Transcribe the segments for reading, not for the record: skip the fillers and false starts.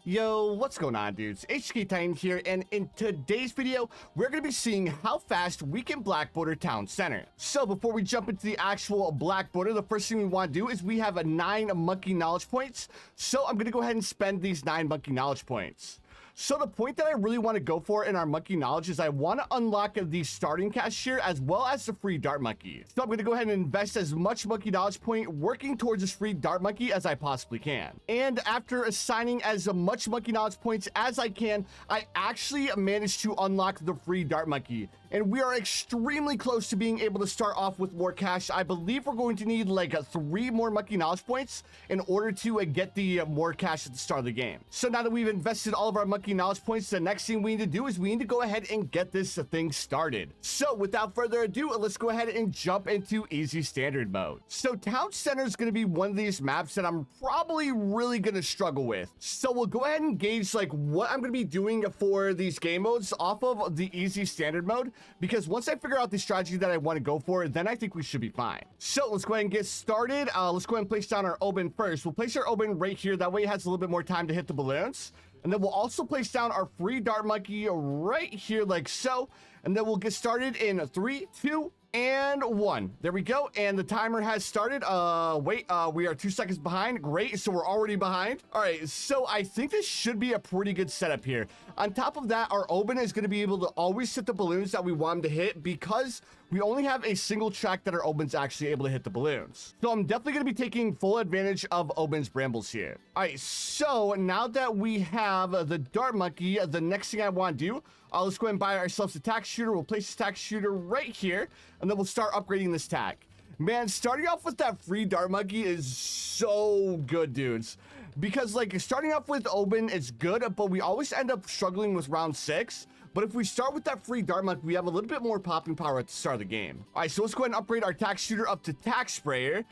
Yo, what's going on, dudes? HK Titan here, and in today's video, we're going to be seeing how fast we can Black Border Town Center. So before we jump into the actual Black Border, the first thing we want to do is we have 9 monkey knowledge points. So I'm going to go ahead and spend these 9 monkey knowledge points. So the point that I really want to go for in our monkey knowledge is I want to unlock the starting cash here as well as the free dart monkey. So I'm going to go ahead and invest as much monkey knowledge point working towards this free dart monkey as I possibly can. And after assigning as much monkey knowledge points as I can, I actually managed to unlock the free dart monkey. And we are extremely close to being able to start off with more cash. I believe we're going to need like 3 more monkey knowledge points in order to get the more cash at the start of the game. So now that we've invested all of our monkey knowledge points, the next thing we need to do is we need to go ahead and get this thing started. So without further ado, let's go ahead and jump into easy standard mode. So Town Center is going to be one of these maps that I'm probably really going to struggle with. So we'll go ahead and gauge like what I'm going to be doing for these game modes off of the easy standard mode, because once I figure out the strategy that I want to go for, then I think we should be fine. So let's go ahead and get started. Let's go ahead and place down our open first. We'll place our open right here. That way it has a little bit more time to hit the balloons. And then we'll also place down our free dart monkey right here like so. And then we'll get started in 3, 2, and 1. There we go. And the timer has started. We are 2 seconds behind. Great. So we're already behind. All right. So I think this should be a pretty good setup here. On top of that, our Oben is going to be able to always hit the balloons that we want him to hit because we only have a single track that our Oben's actually able to hit the balloons. So I'm definitely going to be taking full advantage of Oben's brambles here. All right. So now that we have the dart monkey, the next thing I want to do, let's go ahead and buy ourselves a tack shooter. We'll place the tack shooter right here, and then we'll start upgrading this tack. Man, starting off with that free dart monkey is so good, dudes. Because, like, starting off with Oben is good, but we always end up struggling with round 6. But if we start with that free dart monkey, we have a little bit more popping power at the start of the game. All right, so let's go ahead and upgrade our tack shooter up to tack sprayer.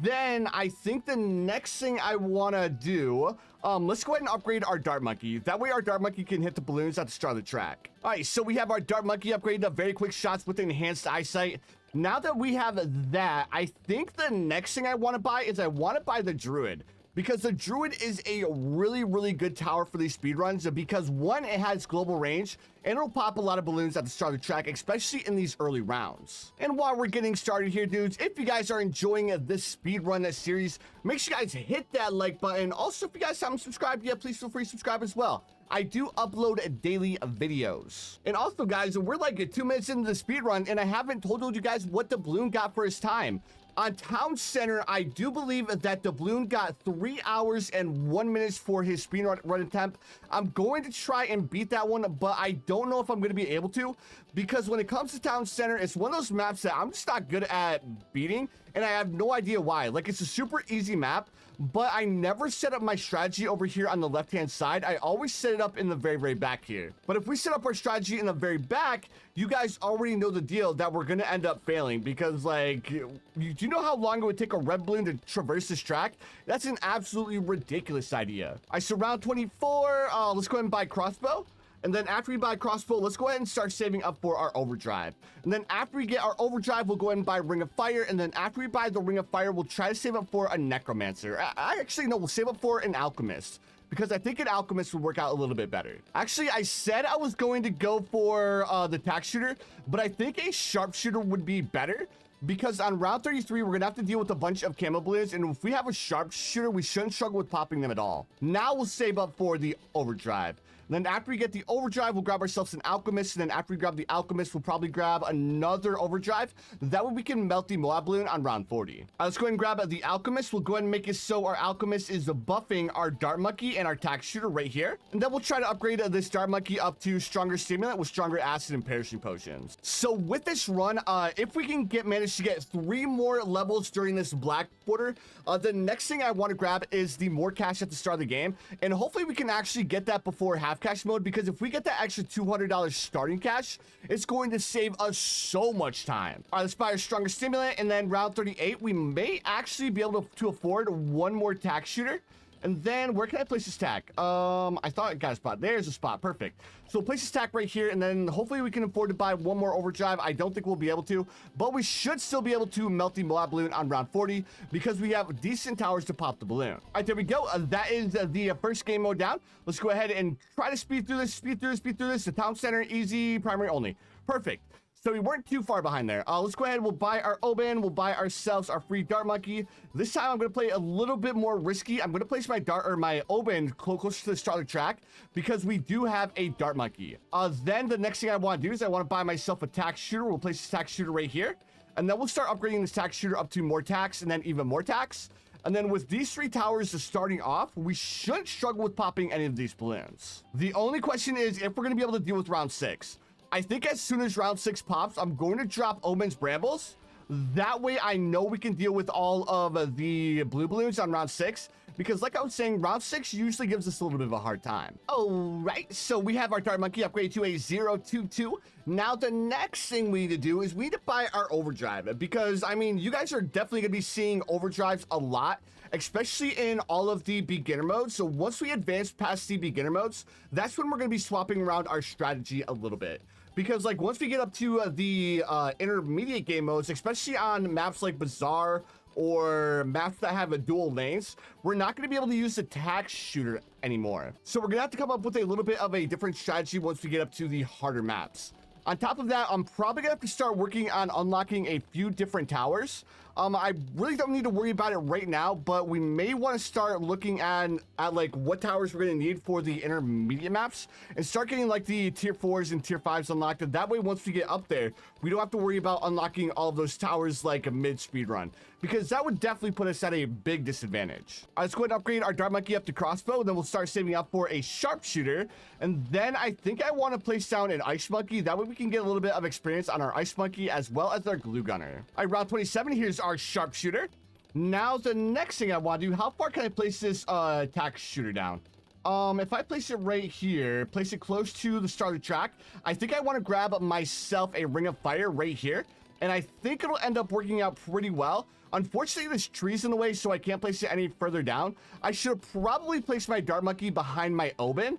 Then I think the next thing I want to do, let's go ahead and upgrade our dart monkey. That way our dart monkey can hit the balloons at the start of the track. All right, so we have our dart monkey upgraded to very quick shots with enhanced eyesight. Now that we have that, I think the next thing I want to buy is I want to buy the druid. Because the druid is a really good tower for these speedruns, because one, it has global range and it'll pop a lot of balloons at the start of the track, especially in these early rounds. And while we're getting started here, dudes, if you guys are enjoying this speedrun series, make sure you guys hit that like button. Also, if you guys haven't subscribed yet, please feel free to subscribe as well. I do upload daily videos. And also, guys, we're like 2 minutes into the speedrun and I haven't told you guys what the balloon got for his time. On Town Center, I do believe that the balloon got 3 hours and 1 minute for his speedrun attempt. I'm going to try and beat that one, but I don't know if I'm going to be able to, because when it comes to Town Center, it's one of those maps that I'm just not good at beating, and I have no idea why. Like, it's a super easy map, but I never set up my strategy over here on the left-hand side. I always set it up in the very back here. But if we set up our strategy in the very back, you guys already know the deal that we're going to end up failing, because, like, do you know how long it would take a red balloon to traverse this track? That's an absolutely ridiculous idea. I surround 24. Let's go ahead and buy crossbow. And then after we buy crossbow, let's go ahead and start saving up for our overdrive. And then after we get our overdrive, we'll go ahead and buy Ring of Fire. And then after we buy the Ring of Fire, we'll try to save up for a necromancer. I actually know we'll save up for an alchemist, because I think an alchemist would work out a little bit better. Actually, I said I was going to go for the tack shooter, but I think a sharpshooter would be better, because on round 33, we're going to have to deal with a bunch of camo balloons, and if we have a sharpshooter, we shouldn't struggle with popping them at all. Now we'll save up for the overdrive. And then after we get the overdrive, we'll grab ourselves an alchemist, and then after we grab the alchemist, we'll probably grab another overdrive. That way we can melt the Moab balloon on round 40. Let's go ahead and grab the alchemist. We'll go ahead and make it so our alchemist is buffing our dart monkey and our tack shooter right here. And then we'll try to upgrade this dart monkey up to stronger stimulant with stronger acid and perishing potions. So with this run, if we can manage to get 3 more levels during this Black Border, the next thing I want to grab is the more cash at the start of the game. And hopefully we can actually get that before half cash mode, because if we get that extra $200 starting cash, it's going to save us so much time. All right, let's buy our stronger stimulant, and then round 38, we may actually be able to afford 1 more tack shooter. And then where can I place this tack? I thought I got a spot. There's a spot. Perfect. So place this tack right here, and then hopefully we can afford to buy one more overdrive. I don't think we'll be able to, but we should still be able to melt the Moab balloon on round 40 because we have decent towers to pop the balloon. All right, there we go. That is the first game mode down. Let's go ahead and try to speed through this, speed through this, speed through this. The town center, easy, primary only. Perfect. So we weren't too far behind there. Let's go ahead. We'll buy our Oban. We'll buy ourselves our free dart monkey. This time I'm going to play a little bit more risky. I'm going to place my dart or my Oban closer to the start of the track because we do have a dart monkey. Then the next thing I want to do is I want to buy myself a tack shooter. We'll place this tack shooter right here. And then we'll start upgrading this tack shooter up to more tacks and then even more tacks. And then with these 3 towers starting off, we shouldn't struggle with popping any of these balloons. The only question is if we're going to be able to deal with round 6. I think as soon as round 6 pops, I'm going to drop Omen's Brambles. That way I know we can deal with all of the blue balloons on round 6. Because like I was saying, round 6 usually gives us a little bit of a hard time. All right, so we have our dart monkey upgraded to a 022. Now the next thing we need to do is we need to buy our overdrive. Because, I mean, you guys are definitely going to be seeing overdrives a lot, especially in all of the beginner modes. So once we advance past the beginner modes, that's when we're going to be swapping around our strategy a little bit. Because, like, once we get up to the intermediate game modes, especially on maps like Bazaar or maps that have a dual lanes, we're not going to be able to use the tack shooter anymore. So we're going to have to come up with a little bit of a different strategy once we get up to the harder maps. On top of that, I'm probably going to have to start working on unlocking a few different towers. I really don't need to worry about it right now, but we may want to start looking at like what towers we're going to need for the intermediate maps and start getting like the tier 4s and tier 5s unlocked. And that way, once we get up there, we don't have to worry about unlocking all of those towers like a mid speed run, because that would definitely put us at a big disadvantage. Let's go ahead and upgrade our dart monkey up to crossbow, and then we'll start saving up for a sharpshooter. And then I think I want to place down an ice monkey. That way we can get a little bit of experience on our ice monkey as well as our glue gunner. All right, round 27, here's our sharpshooter. Now the next thing I want to do, how far can I place this tack shooter down? If I place it right here, place it close to the start of the track, I think I want to grab myself a ring of fire right here, and I think it'll end up working out pretty well. Unfortunately, this tree's in the way, so I can't place it any further down. I should have probably placed my dart monkey behind my Oban,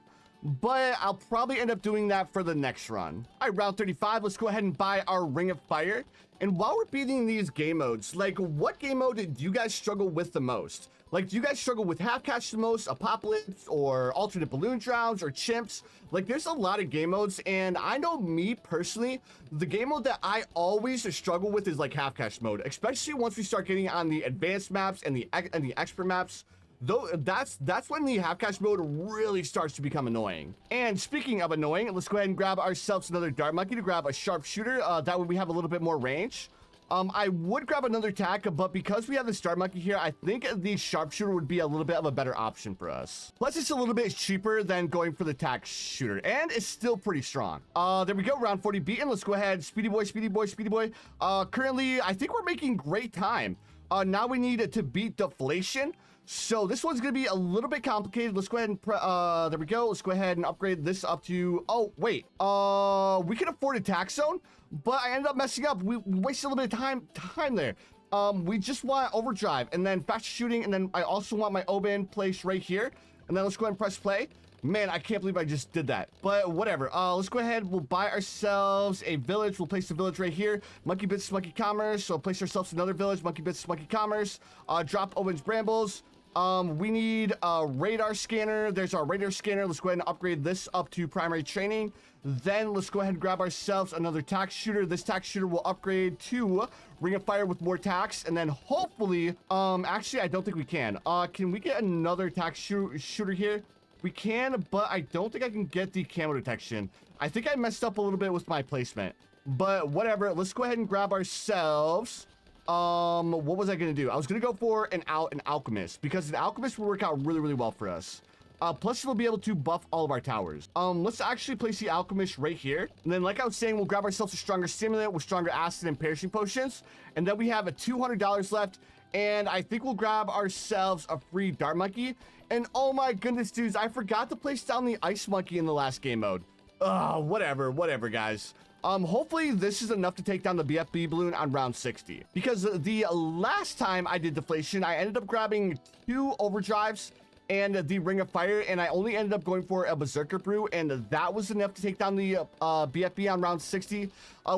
but I'll probably end up doing that for the next run. All right, round 35, let's go ahead and buy our ring of fire. And while we're beating these game modes, like, what game mode did you guys struggle with the most? Like, do you guys struggle with Half Cash the most, Apopalypse, or alternate balloon drowns, or chimps? Like, there's a lot of game modes, and I know me personally, the game mode that I always struggle with is like Half Cash mode, especially once we start getting on the advanced maps and the expert maps. Though that's when the half cash mode really starts to become annoying. And speaking of annoying, let's go ahead and grab ourselves another dart monkey to grab a sharpshooter. That way we have a little bit more range. I would grab another tack, but because we have the dart monkey here, I think the sharpshooter would be a little bit of a better option for us. Plus, it's a little bit cheaper than going for the tack shooter, and it's still pretty strong. There we go, round 40 beaten. Let's go ahead, speedy boy, speedy boy, speedy boy. Currently, I think we're making great time. Now we need to beat Deflation. So this one's going to be a little bit complicated. Let's go ahead and, there we go. Let's go ahead and upgrade this up to, oh, wait. We can afford a tax zone, but I ended up messing up. We wasted a little bit of time there. We just want overdrive and then fast shooting. And then I also want my Oban placed right here. And then let's go ahead and press play. Man, I can't believe I just did that, but whatever. Let's go ahead. We'll buy ourselves a village. We'll place the village right here. Monkey Bits, Monkey Commerce. So place ourselves another village. Monkey Bits, Monkey Commerce. Drop Owen's Brambles. We need a radar scanner. There's our radar scanner. Let's go ahead and upgrade this up to primary training. Then let's go ahead and grab ourselves another tack shooter. This tack shooter will upgrade to Ring of Fire with more tacks. And then hopefully, actually, I don't think we can. Can we get another tack shooter here? We can, but I don't think I can get the camo detection. I think I messed up a little bit with my placement, but whatever. Let's go ahead and grab ourselves. What was I going to do? I was going to go for an alchemist, because an alchemist will work out really, really well for us. Plus it'll be able to buff all of our towers. Let's actually place the alchemist right here. And then, like I was saying, we'll grab ourselves a stronger stimulant with stronger acid and perishing potions. And then we have a $200 left. And I think we'll grab ourselves a free dart monkey. And oh my goodness, dudes, I forgot to place down the ice monkey in the last game mode. Whatever, guys. Hopefully this is enough to take down the BFB balloon on round 60. Because the last time I did Deflation, I ended up grabbing 2 overdrives and the Ring of Fire, and I only ended up going for a Berserker Brew, and that was enough to take down the BFB on round 60.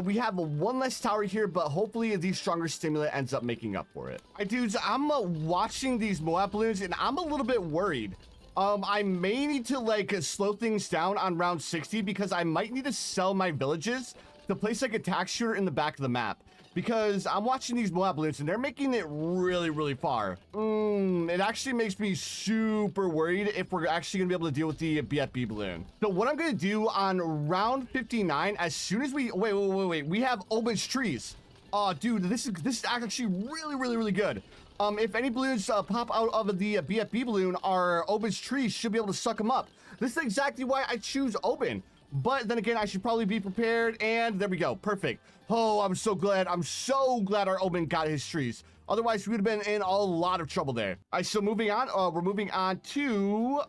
We have one less tower here, but hopefully the stronger stimulant ends up making up for it. All right, dudes, I'm watching these Moab balloons, and I'm a little bit worried. I may need to like slow things down on round 60 because I might need to sell my villages to place like a tack shooter in the back of the map, because I'm watching these Moab balloons and they're making it really, really far. It actually makes me super worried if we're actually gonna be able to deal with the BFB balloon. So what I'm gonna do on round 59, as soon as we wait, we have Obed's trees. Oh, dude, this is actually really good. If any balloons pop out of the BFB balloon, our Obed's trees should be able to suck them up. This is exactly why I choose Obed. But then again, I should probably be prepared, and there we go. Perfect. Oh, I'm so glad our Obed got his trees. Otherwise, we would have been in a lot of trouble there. All right, so moving on, we're moving on to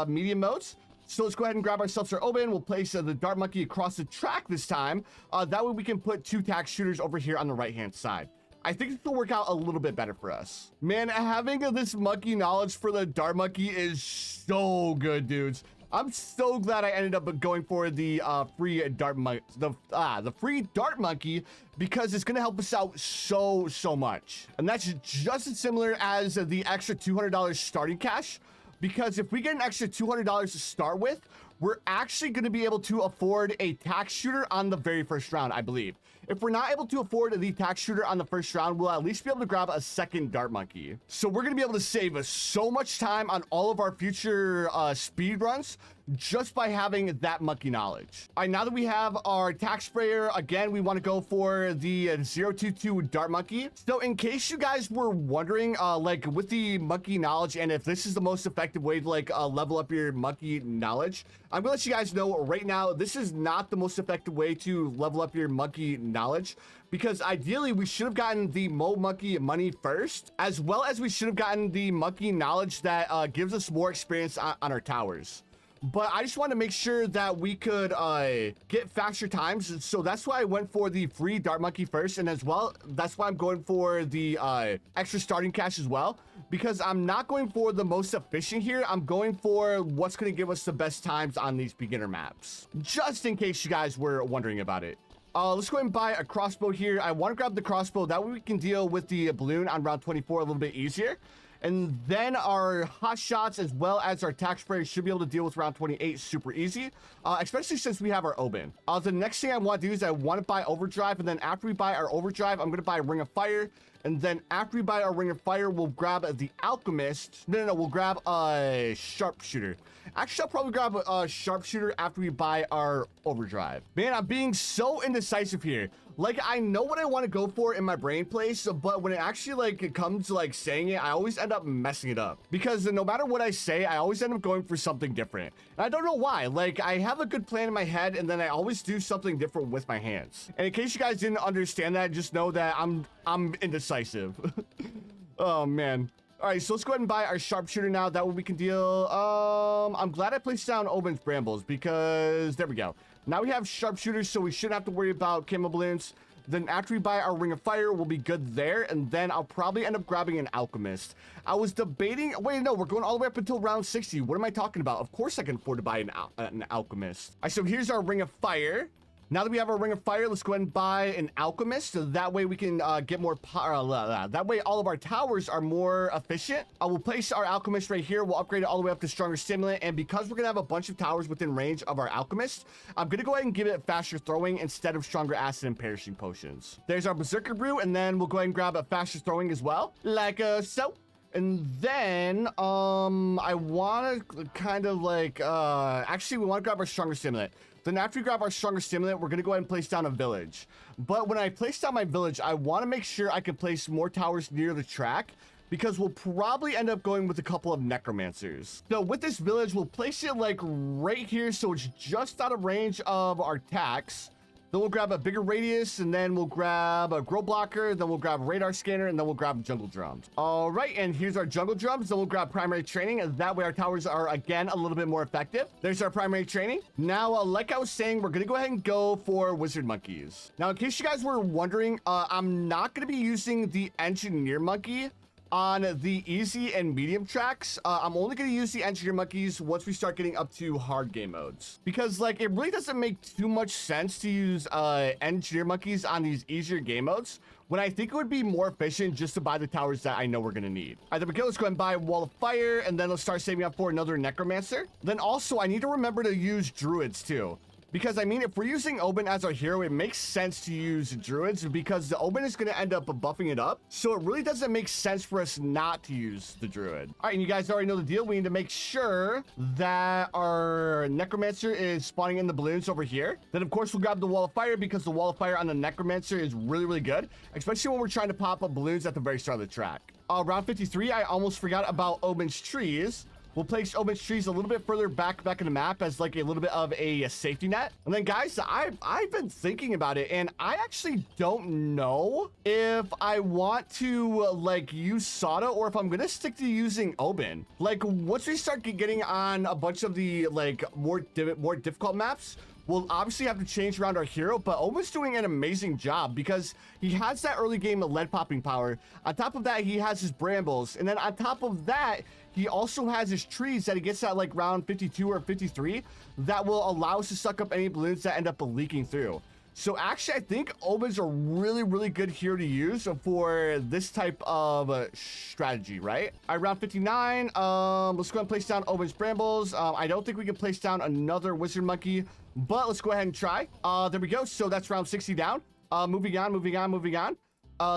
medium modes. So let's go ahead and grab ourselves our Obed. We'll place the Dart Monkey across the track this time. That way we can put 2 tack shooters over here on the right-hand side. I think this will work out a little bit better for us. Man, having this monkey knowledge for the Dart Monkey is so good, dudes. I'm so glad I ended up going for the free Dart Monkey, the free Dart Monkey, because it's gonna help us out so much. And that's just as similar as the extra $200 starting cash, because if we get an extra $200 to start with, we're actually going to be able to afford a tack shooter on the very first round, I believe. If we're not able to afford the tack shooter on the first round, we'll at least be able to grab a second Dart Monkey. So we're going to be able to save us so much time on all of our future speed runs just by having that monkey knowledge. All right, now that we have our tack sprayer, again, we want to go for the 022 Dart Monkey. So in case you guys were wondering, like with the monkey knowledge, and if this is the most effective way to like level up your monkey knowledge, I'm gonna let you guys know right now, this is not the most effective way to level up your monkey knowledge, because ideally we should have gotten the Mo Monkey money first, as well as we should have gotten the monkey knowledge that gives us more experience on our towers. But I just want to make sure that we could get faster times, so that's why I went for the free Dart Monkey first, and as well, that's why I'm going for the extra starting cash as well, because I'm not going for the most efficient here. I'm going for what's going to give us the best times on these beginner maps, just in case you guys were wondering about it. Let's go ahead and buy a crossbow here. I want to grab the crossbow, that way we can deal with the balloon on round 24 a little bit easier. And then our hot shots as well as our tack spray should be able to deal with round 28 super easy, especially since we have our Obed. The next thing I want to do is I want to buy overdrive, and then after we buy our overdrive, I'm going to buy a Ring of Fire. And then after we buy our Ring of Fire, we'll grab the Alchemist. No, we'll grab a Sharpshooter. Actually, I'll probably grab a Sharpshooter after we buy our overdrive. Man, I'm being so indecisive here. Like, I know what I want to go for in my brain place, but when it actually, like, it comes to, like, saying it, I always end up messing it up. Because no matter what I say, I always end up going for something different. And I don't know why. Like, I have a good plan in my head, and then I always do something different with my hands. And in case you guys didn't understand that, just know that I'm indecisive. Oh, man. All right, so let's go ahead and buy our Sharpshooter now. That way we can deal... I'm glad I placed down Obed's Brambles, because... There we go. Now we have Sharpshooters, so we shouldn't have to worry about camo balloons. Then after we buy our Ring of Fire, we'll be good there. And then I'll probably end up grabbing an Alchemist. I was debating... Wait, no, we're going all the way up until round 60. What am I talking about? Of course I can afford to buy an Alchemist. All right, so here's our Ring of Fire. Now that we have our Ring of Fire, let's go ahead and buy an Alchemist. So that way we can get more power. That way all of our towers are more efficient. We'll place our Alchemist right here. We'll upgrade it all the way up to Stronger Stimulant. And because we're going to have a bunch of towers within range of our Alchemist, I'm going to go ahead and give it faster throwing instead of Stronger Acid and Perishing Potions. There's our Berserker Brew. And then we'll go ahead and grab a faster throwing as well. Like so. And then, I want to kind of like, actually, we want to grab our Stronger Stimulant. Then after we grab our Stronger Stimulant, we're going to go ahead and place down a village. But when I place down my village, I want to make sure I can place more towers near the track, because we'll probably end up going with a couple of Necromancers. So with this village, we'll place it like right here, so it's just out of range of our attacks. Then we'll grab a bigger radius, and then we'll grab a grow blocker, then we'll grab a radar scanner, and then we'll grab jungle drums. All right, and here's our jungle drums. Then we'll grab primary training, and that way our towers are, again, a little bit more effective. There's our primary training. Now, like I was saying, we're going to go ahead and go for wizard monkeys. Now, in case you guys were wondering, I'm not going to be using the engineer monkey on the easy and medium tracks. I'm only going to use the engineer monkeys once we start getting up to hard game modes, because like it really doesn't make too much sense to use engineer monkeys on these easier game modes when I think it would be more efficient just to buy the towers that I know we're going to need. All right, there we go. Let's go ahead and buy Wall of Fire, and then let's start saving up for another necromancer. Then also I need to remember to use druids too. Because, I mean, if we're using Oben as our hero, it makes sense to use Druids because the Oben is going to end up buffing it up. So it really doesn't make sense for us not to use the Druid. All right, and you guys already know the deal. We need to make sure that our Necromancer is spawning in the balloons over here. Then, of course, we'll grab the Wall of Fire because the Wall of Fire on the Necromancer is really, really good, especially when we're trying to pop up balloons at the very start of the track. Round 53, I almost forgot about Oben's trees. We'll place Oben's trees a little bit further back in the map as like a little bit of a safety net. And then guys, I've been thinking about it, and I actually don't know if I want to like use Sada or if I'm gonna stick to using Oben. Like once we start getting on a bunch of the like more difficult maps, we'll obviously have to change around our hero, but Oben's doing an amazing job because he has that early game lead popping power. On top of that, he has his brambles. And then on top of that, he also has his trees that he gets at like round 52 or 53 that will allow us to suck up any balloons that end up leaking through. So actually, I think Oben's a really, really good hero to use for this type of strategy, right? All right, round 59. Let's go ahead and place down Oben's brambles. I don't think we can place down another wizard monkey, but let's go ahead and try. There we go. So that's round 60 down. Moving on.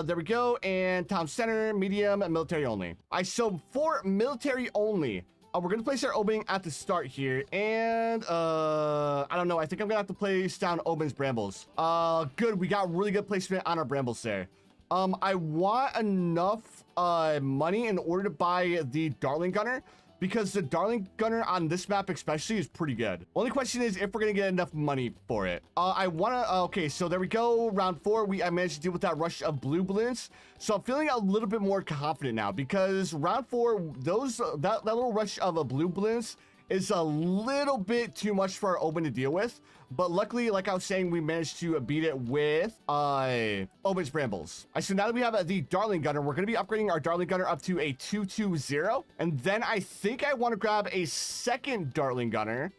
There we go. And town center, medium, and military only. So for military only, we're going to place our Oben at the start here. And I don't know. I think I'm going to have to place down Oben's brambles. Good. We got really good placement on our brambles there. I want enough money in order to buy the Darling Gunner, because the Darling Gunner on this map especially is pretty good. Only question is if we're gonna get enough money for it. I wanna, okay, so there we go. Round 4, I managed to deal with that rush of blue balloons. So I'm feeling a little bit more confident now because round 4, that little rush of blue balloons is a little bit too much for our Oben to deal with. But luckily, like I was saying, we managed to beat it with Oben's brambles. So now that we have the Darling Gunner, we're going to be upgrading our Darling Gunner up to a 220. And then I think I want to grab a second Darling Gunner.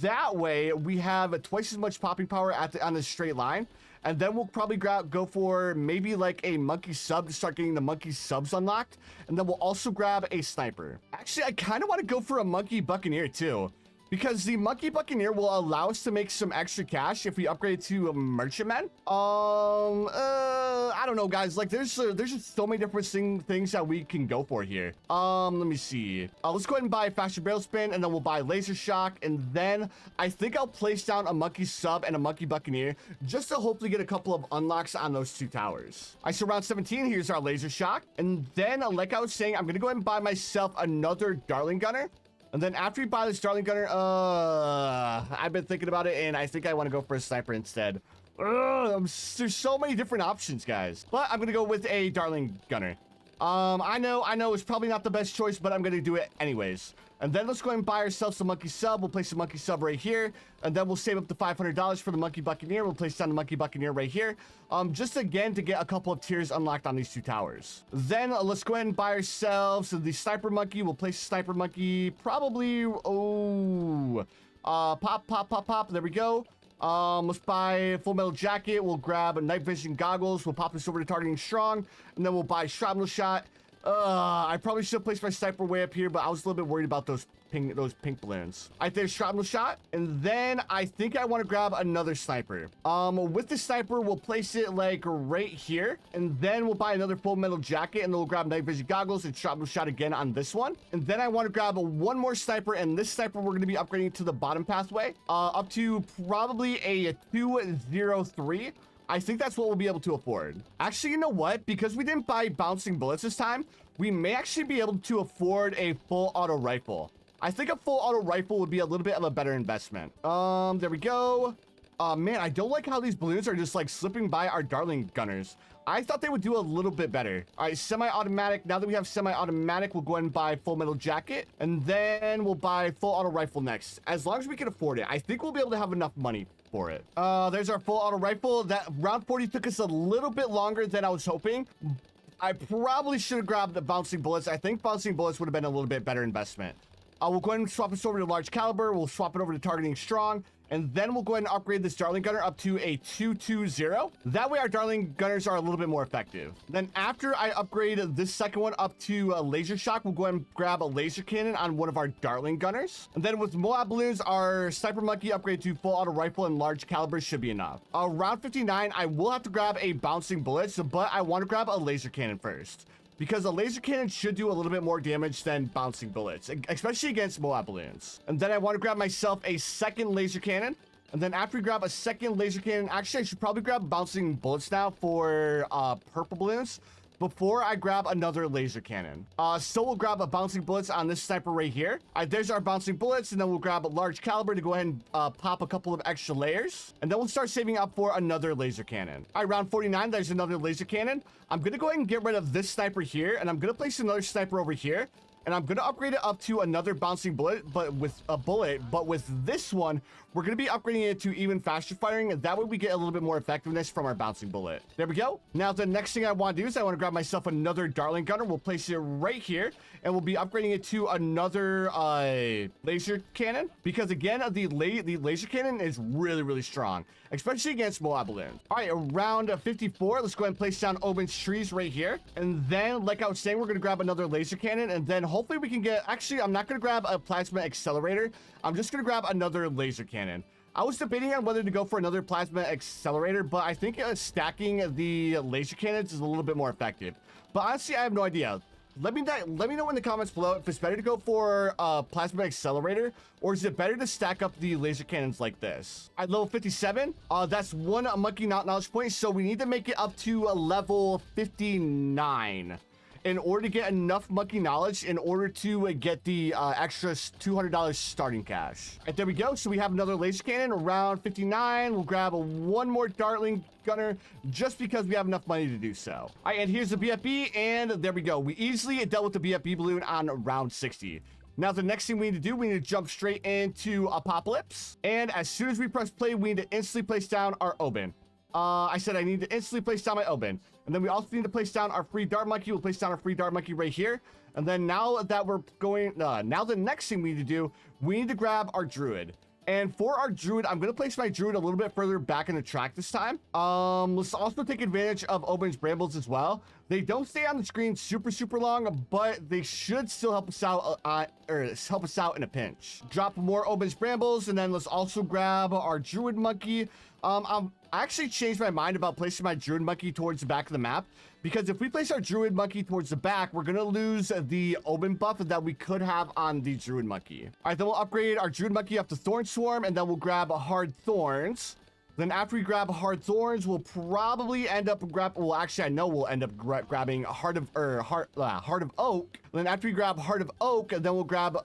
That way, we have twice as much popping power on this straight line. And then we'll probably go for maybe like a monkey sub to start getting the monkey subs unlocked. And then we'll also grab a sniper. Actually, I kind of want to go for a monkey buccaneer too, because the monkey buccaneer will allow us to make some extra cash if we upgrade to a merchantman. I don't know, guys. Like, there's just so many different things that we can go for here. Let me see. Let's go ahead and buy faster barrel spin, and then we'll buy laser shock, and then I think I'll place down a monkey sub and a monkey buccaneer just to hopefully get a couple of unlocks on those two towers. All right, so round 17, here's our laser shock, and then like I was saying, I'm gonna go ahead and buy myself another Darling Gunner. And then after we buy this Darling Gunner, I've been thinking about it, and I think I want to go for a sniper instead. There's so many different options, guys. But I'm going to go with a Darling Gunner. I know it's probably not the best choice, but I'm going to do it anyways. And then let's go ahead and buy ourselves a monkey sub. We'll place the monkey sub right here. And then we'll save up the $500 for the monkey buccaneer. We'll place down the monkey buccaneer right here. Just again to get a couple of tiers unlocked on these two towers. Then let's go ahead and buy ourselves the sniper monkey. We'll place the sniper monkey probably, pop. There we go. Let's buy full metal jacket. We'll grab a night vision goggles. We'll pop this over to targeting strong. And then we'll buy shrapnel shot. I probably should have placed my sniper way up here, but I was a little bit worried about those pink balloons. I think shrapnel shot, and then I think I want to grab another sniper. With the sniper, we'll place it like right here, and then we'll buy another full metal jacket, and then we'll grab night vision goggles and shrapnel shot again on this one. And then I want to grab one more sniper, and this sniper we're going to be upgrading to the bottom pathway, up to probably a 203. I think that's what we'll be able to afford. Actually, you know what? Because we didn't buy bouncing bullets this time, we may actually be able to afford a full auto rifle. I think a full auto rifle would be a little bit of a better investment. There we go. Man, I don't like how these balloons are just like slipping by our Darling Gunners. I thought they would do a little bit better. All right, semi-automatic. Now that we have semi-automatic, we'll go ahead and buy full metal jacket, and then we'll buy full auto rifle next. As long as we can afford it, I think we'll be able to have enough money for it. There's our full auto rifle. That round 40 took us a little bit longer than I was hoping. I probably should have grabbed the bouncing bullets. I think bouncing bullets would have been a little bit better investment. We'll go ahead and swap this over to large caliber. We'll swap it over to targeting strong. And then we'll go ahead and upgrade this Darling Gunner up to a 220. That way our Darling Gunners are a little bit more effective. Then after I upgrade this second one up to a Laser Shock, we'll go ahead and grab a Laser Cannon on one of our Darling Gunners. And then with Moab Balloons, our Sniper Monkey upgrade to full auto rifle and large caliber should be enough. Round 59, I will have to grab a bouncing bullet, but I want to grab a Laser Cannon first, because a laser cannon should do a little bit more damage than bouncing bullets, especially against Moab balloons. And then I want to grab myself a second laser cannon. And then after we grab a second laser cannon, actually I should probably grab bouncing bullets now for purple balloons before I grab another laser cannon. So we'll grab a bouncing bullets on this sniper right here. There's our bouncing bullets, and then we'll grab a large caliber to go ahead and pop a couple of extra layers. And then we'll start saving up for another laser cannon. All right, round 49, there's another laser cannon. I'm gonna go ahead and get rid of this sniper here, and I'm gonna place another sniper over here. And I'm going to upgrade it up to another bouncing bullet, but with this one, we're going to be upgrading it to even faster firing. And that way we get a little bit more effectiveness from our bouncing bullet. There we go. Now, the next thing I want to do is I want to grab myself another Darling Gunner. We'll place it right here, and we'll be upgrading it to another laser cannon. Because again, the laser cannon is really, really strong, especially against Moab balloons. All right, around 54, let's go ahead and place down Oben's trees right here. And then, like I was saying, we're going to grab another laser cannon, and then hopefully we can get, actually, I'm not going to grab a plasma accelerator. I'm just going to grab another laser cannon. I was debating on whether to go for another plasma accelerator, but I think stacking the laser cannons is a little bit more effective. But honestly, I have no idea. Let me know in the comments below if it's better to go for a plasma accelerator, or is it better to stack up the laser cannons like this. At level 57, that's one monkey knowledge point, so we need to make it up to a level 59 in order to get enough monkey knowledge in order to get the extra $200 starting cash. Right, there we go. So we have another laser cannon around 59. We'll grab one more Darling Gunner just because we have enough money to do so. All right, and here's the BFB, and there we go. We easily dealt with the BFB balloon on round 60. Now, the next thing we need to do, we need to jump straight into Apopalypse. And as soon as we press play, we need to instantly place down our Oben. I said I need to instantly place down my Oben. And then we also need to place down our free Dart Monkey. We'll place down our free Dart Monkey right here. And then now that we're going, now the next thing we need to do, we need to grab our Druid. And for our Druid, I'm going to place my Druid a little bit further back in the track this time. Let's also take advantage of Oben's Brambles as well. They don't stay on the screen super long, but they should still help us out, help us out in a pinch. Drop more Oben's Brambles, and then let's also grab our Druid Monkey. I actually changed my mind about placing my Druid Monkey towards the back of the map, because if we place our Druid Monkey towards the back, we're going to lose the Oben buff that we could have on the Druid Monkey. All right, then we'll upgrade our Druid Monkey up to Thorn Swarm, and then we'll grab Hard Thorns. Then after we grab Hard Thorns, we'll probably end up well, actually, I know we'll end up grabbing Heart of Oak. Then after we grab Heart of Oak, then we'll grab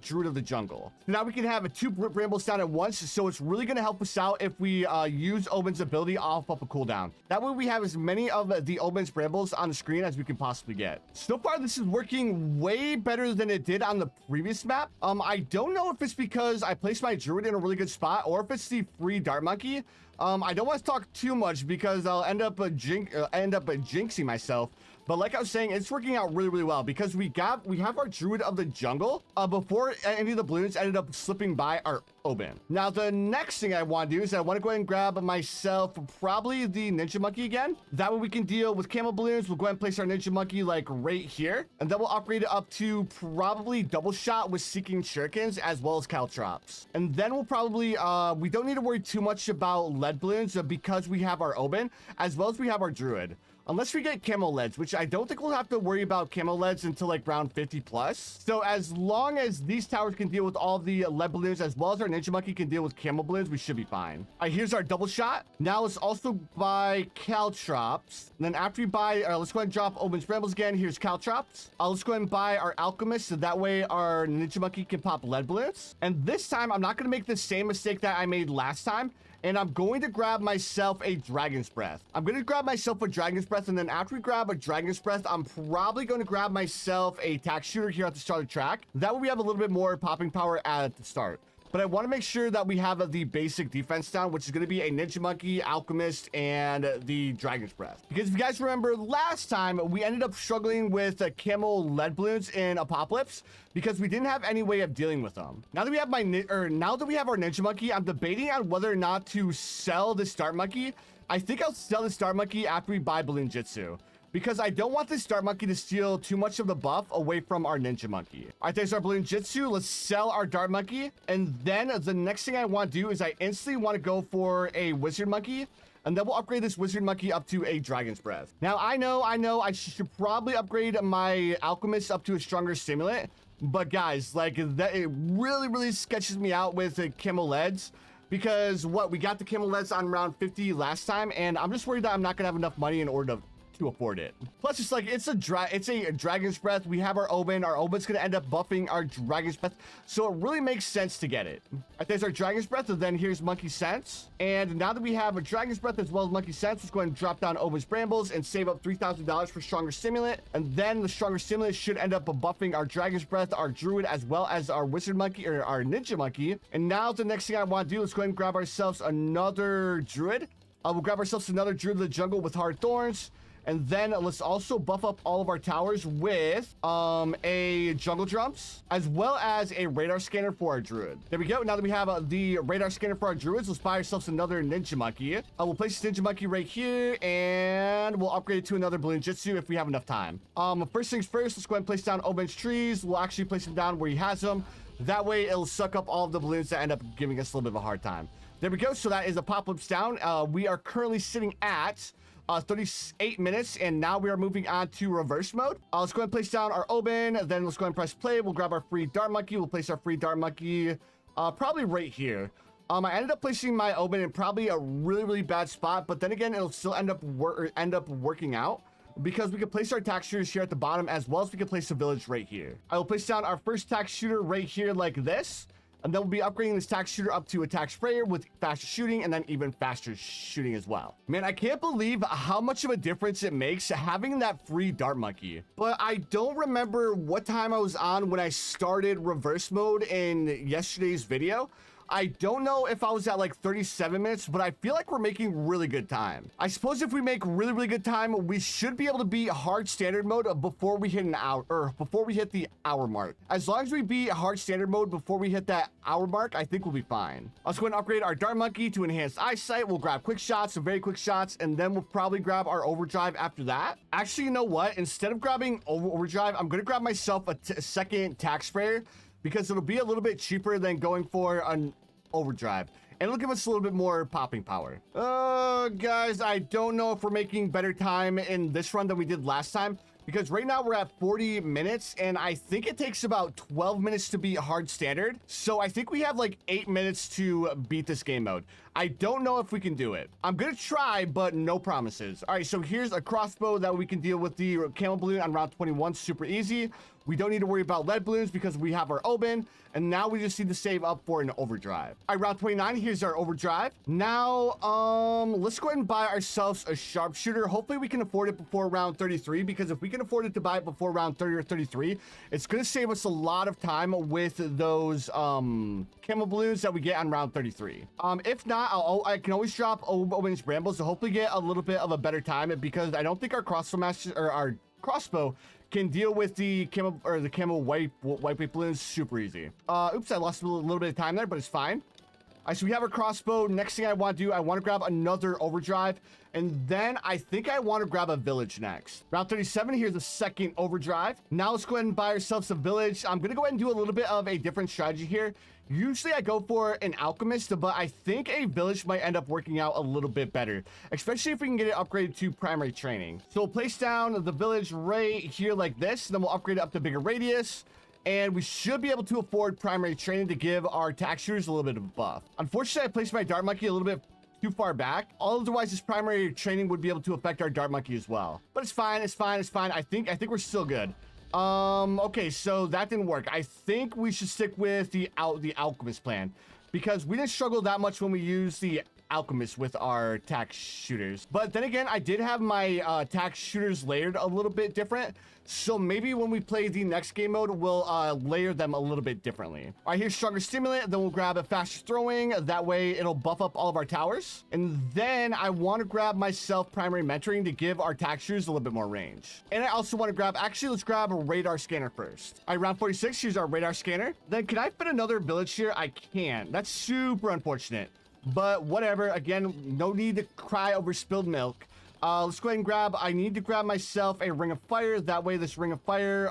Druid of the Jungle. Now we can have two Brambles down at once, so it's really going to help us out if we use Oben's ability off up a cooldown. That way we have as many of the Oben's Brambles on the screen as we can possibly get. So far, this is working way better than it did on the previous map. I don't know if it's because I placed my Druid in a really good spot, or if it's the free Dart Monkey. I don't want to talk too much because I'll end up jinxing myself. But like I was saying, it's working out really well because we have our Druid of the Jungle before any of the balloons ended up slipping by our Oben. Now, the next thing I want to do is I want to go ahead and grab myself probably the Ninja Monkey again. That way we can deal with Camel Balloons. We'll go ahead and place our Ninja Monkey like right here. And then we'll upgrade it up to probably Double Shot with Seeking Shurikens as well as Caltrops. And then we'll probably, we don't need to worry too much about lead balloons because we have our Oben as well as we have our Druid. Unless we get camo leads, which I don't think we'll have to worry about camo leads until like round 50 plus. So as long as these towers can deal with all the lead balloons, as well as our Ninja Monkey can deal with camo balloons, we should be fine. All right, here's our double shot. Now let's also buy Caltrops. And then after we buy, let's go ahead and drop Oben's Brambles again. Here's Caltrops. Let's go ahead and buy our Alchemist, so that way our Ninja Monkey can pop lead balloons. And this time, I'm not going to make the same mistake that I made last time. And I'm going to grab myself a Dragon's Breath. I'm going to grab myself a Dragon's Breath, and then after we grab a Dragon's Breath, I'm probably going to grab myself a Tack Shooter here at the start of the track. That way we have a little bit more popping power at the start. but I want to make sure that we have the basic defense down, which is going to be a Ninja Monkey, Alchemist, and the Dragon's Breath. Because if you guys remember last time, we ended up struggling with Camel Lead Balloons in Apopalypse because we didn't have any way of dealing with them. Now that we have our Ninja Monkey, I'm debating on whether or not to sell this Dart Monkey. I think I'll sell this Dart Monkey after we buy Balloon Jitsu, because I don't want this Dart Monkey to steal too much of the buff away from our Ninja Monkey. All right, there's our Balloon Jitsu. Let's sell our Dart Monkey. And then the next thing I want to do is I instantly want to go for a Wizard Monkey. And then we'll upgrade this Wizard Monkey up to a Dragon's Breath. Now, I know I should probably upgrade my Alchemist up to a stronger Stimulant. But guys, like, that it really sketches me out with the Camel Leads. Because we got the Camel Leads on round 50 last time. And I'm just worried that I'm not going to have enough money in order to afford it. Plus, it's like it's a Dragon's Breath. We have our Oban. Our Oban's gonna end up buffing our Dragon's Breath, so it really makes sense to get it. Right, there's our Dragon's Breath, and then here's Monkey Sense. And now that we have a Dragon's Breath as well as Monkey Sense, let's go ahead and drop down Oban's Brambles and save up $3,000 for Stronger Stimulant. And then the Stronger Stimulant should end up buffing our Dragon's Breath, our Druid, as well as our Wizard Monkey or our Ninja Monkey. And now the next thing I want to do, let's go ahead and grab ourselves another Druid. We'll grab ourselves another Druid of the Jungle with Hard Thorns. And then let's also buff up all of our towers with a Jungle Drums, as well as a Radar Scanner for our Druid. There we go. Now that we have the Radar Scanner for our Druids, let's buy ourselves another Ninja Monkey. We'll place this Ninja Monkey right here, and we'll upgrade it to another Balloon Jitsu if we have enough time. First things first, let's go ahead and place down Oban's trees. We'll actually place them down where he has them. That way, it'll suck up all of the balloons that end up giving us a little bit of a hard time. There we go. So that is Apopalypse down. We are currently sitting at 38 minutes, and now we are moving on to reverse mode. Let's go ahead and place down our Oban, then let's go ahead and press play. We'll grab our free Dart Monkey. We'll place our free Dart Monkey probably right here. I ended up placing my Oban in probably a really bad spot, but then again, it'll still end up working out because we can place our tax shooters here at the bottom, as well as we can place the village right here. I will place down our first tax shooter right here like this. And then we'll be upgrading this tax shooter up to attack sprayer with faster shooting and then even faster shooting as well. Man, I can't believe how much of a difference it makes having that free Dart Monkey. But I don't remember what time I was on when I started reverse mode in yesterday's video. I don't know if I was at like 37 minutes, but I feel like we're making really good time. I suppose if we make really good time, we should be able to beat hard standard mode before we hit an hour, or before we hit the hour mark. As long as we beat hard standard mode before we hit that hour mark, I think we'll be fine. Let's go ahead and upgrade our Dart Monkey to enhanced eyesight. We'll grab quick shots, some very quick shots, and then we'll probably grab our overdrive after that. Actually, you know what? Instead of grabbing overdrive, I'm gonna grab myself a second tax sprayer, because it'll be a little bit cheaper than going for an overdrive, and it'll give us a little bit more popping power. Guys, I don't know if we're making better time in this run than we did last time, because right now we're at 40 minutes, and I think it takes about 12 minutes to beat hard standard. So I think we have like 8 minutes to beat this game mode. I don't know if we can do it. I'm gonna try, but no promises. All right, so here's a crossbow that we can deal with the camel balloon on round 21, super easy. We don't need to worry about lead balloons because we have our Oban, and now we just need to save up for an overdrive. All right, round 29, here's our overdrive. Now, let's go ahead and buy ourselves a sharpshooter. Hopefully we can afford it before round 33, because if we can afford it to buy it before round 30 or 33, it's gonna save us a lot of time with those camel balloons that we get on round 33. If not, I can always drop Oban's Brambles to hopefully get a little bit of a better time, because I don't think our our crossbow can deal with the camel white weight balloons super easy. Oops, I lost a little bit of time there, but it's fine. All right, so we have our crossbow. Next thing I want to do, I want to grab another overdrive, and then I think I want to grab a village next. Round 37, here's the second overdrive. Now let's go ahead and buy ourselves a village. I'm gonna go ahead and do a little bit of a different strategy here. Usually I go for an alchemist, but I think a village might end up working out a little bit better, especially if we can get it upgraded to primary training. So we'll place down the village right here like this, then we'll upgrade it up to bigger radius, and we should be able to afford primary training to give our tax shooters a little bit of a buff. Unfortunately, I placed my Dart Monkey a little bit too far back. Otherwise, this primary training would be able to affect our Dart Monkey as well. But it's fine, it's fine, it's fine. I think we're still good. Okay, so that didn't work. I think we should stick with the alchemist plan, because we didn't struggle that much when we used the alchemists with our tack shooters. But then again, I did have my tack shooters layered a little bit different. So maybe when we play the next game mode, we'll layer them a little bit differently. All right, here's stronger stimulant. Then we'll grab a faster throwing. That way it'll buff up all of our towers. And then I want to grab myself primary mentoring to give our tack shooters a little bit more range. And I also want to grab, actually, let's grab a radar scanner first. All right, round 46, here's our radar scanner. Then can I fit another village here? I can't. That's super unfortunate. But whatever. Again, no need to cry over spilled milk. Let's go ahead and grab, I need to grab myself a ring of fire. That way this ring of fire,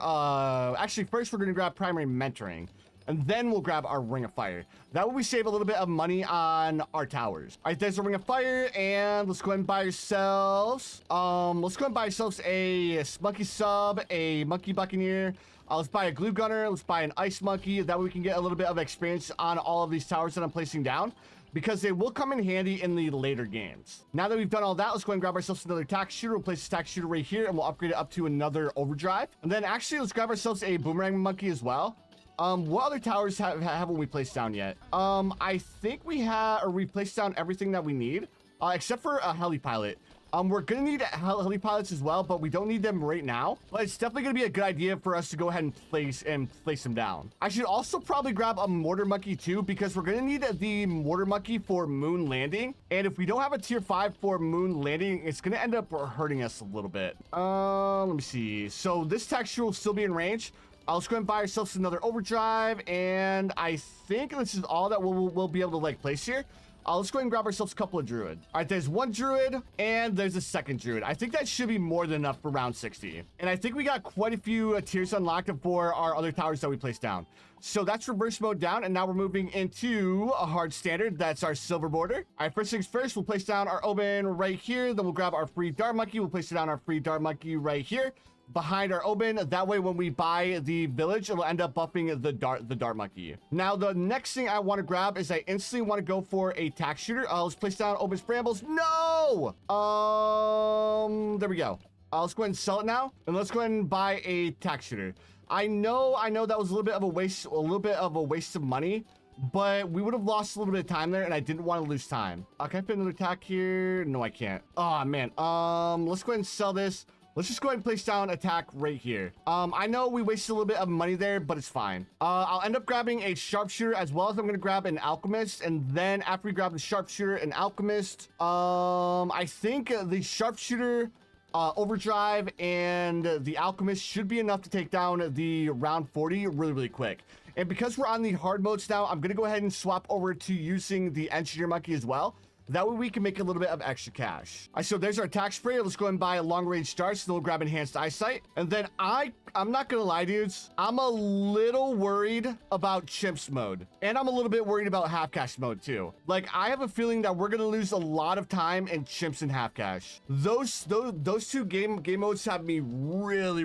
actually first we're going to grab primary mentoring. And then we'll grab our ring of fire. That way we save a little bit of money on our towers. All right, there's a ring of fire. And let's go ahead and buy ourselves, a monkey sub, a monkey buccaneer. Let's buy a glue gunner. Let's buy an ice monkey. That way we can get a little bit of experience on all of these towers that I'm placing down, because they will come in handy in the later games. Now that we've done all that, let's go ahead and grab ourselves another tack shooter. We'll place the tack shooter right here, and we'll upgrade it up to another overdrive. And then actually, let's grab ourselves a boomerang monkey as well. What other towers haven't we placed down yet? I think we placed down everything that we need, except for a heli pilot. We're gonna need heli pilots as well, but we don't need them right now. But it's definitely gonna be a good idea for us to go ahead and place them down. I should also probably grab a mortar monkey too, because we're gonna need the mortar monkey for moon landing. And if we don't have a tier 5 for moon landing, it's gonna end up hurting us a little bit. Let me see. So this texture will still be in range. Let's go ahead and buy ourselves another overdrive, and I think this is all that we'll be able to like place here. Let's go ahead and grab ourselves a couple of druid. All right, there's one druid and there's a second druid. I think that should be more than enough for round 60. And I think we got quite a few tiers unlocked for our other towers that we placed down. So that's reverse mode down, and now we're moving into a hard standard. That's our silver border. All right, first things first, we'll place down our Oban right here. Then we'll grab our free dart monkey. We'll place it down our free dart monkey right here behind our Oban. That way when we buy the village, it'll end up buffing the dart monkey. Now the next thing I want to grab is I instantly want to go for a tack shooter. Let's place down Oban's brambles. No, there we go. Let's go ahead and sell it now, and let's go ahead and buy a tack shooter. I know that was a little bit of a waste of money, but we would have lost a little bit of time there, and I didn't want to lose time. Can I put another tack here? No, I can't. Oh man. Let's go ahead and sell this. Let's just go ahead and place down attack right here. I know we wasted a little bit of money there, but it's fine. I'll end up grabbing a sharpshooter, as well as I'm going to grab an alchemist. And then after we grab the sharpshooter and alchemist, I think the sharpshooter, overdrive, and the alchemist should be enough to take down the round 40 really quick. And because we're on the hard modes now, I'm going to go ahead and swap over to using the engineer monkey as well. That way we can make a little bit of extra cash. All right, so there's our attack spray. Let's go ahead and buy a long range darts. Then we'll grab enhanced eyesight. And then I'm not gonna lie, dudes, I'm a little worried about chimps mode. And I'm a little bit worried about half cash mode too. Like, I have a feeling that we're gonna lose a lot of time in chimps and half cash. Those two game modes have me really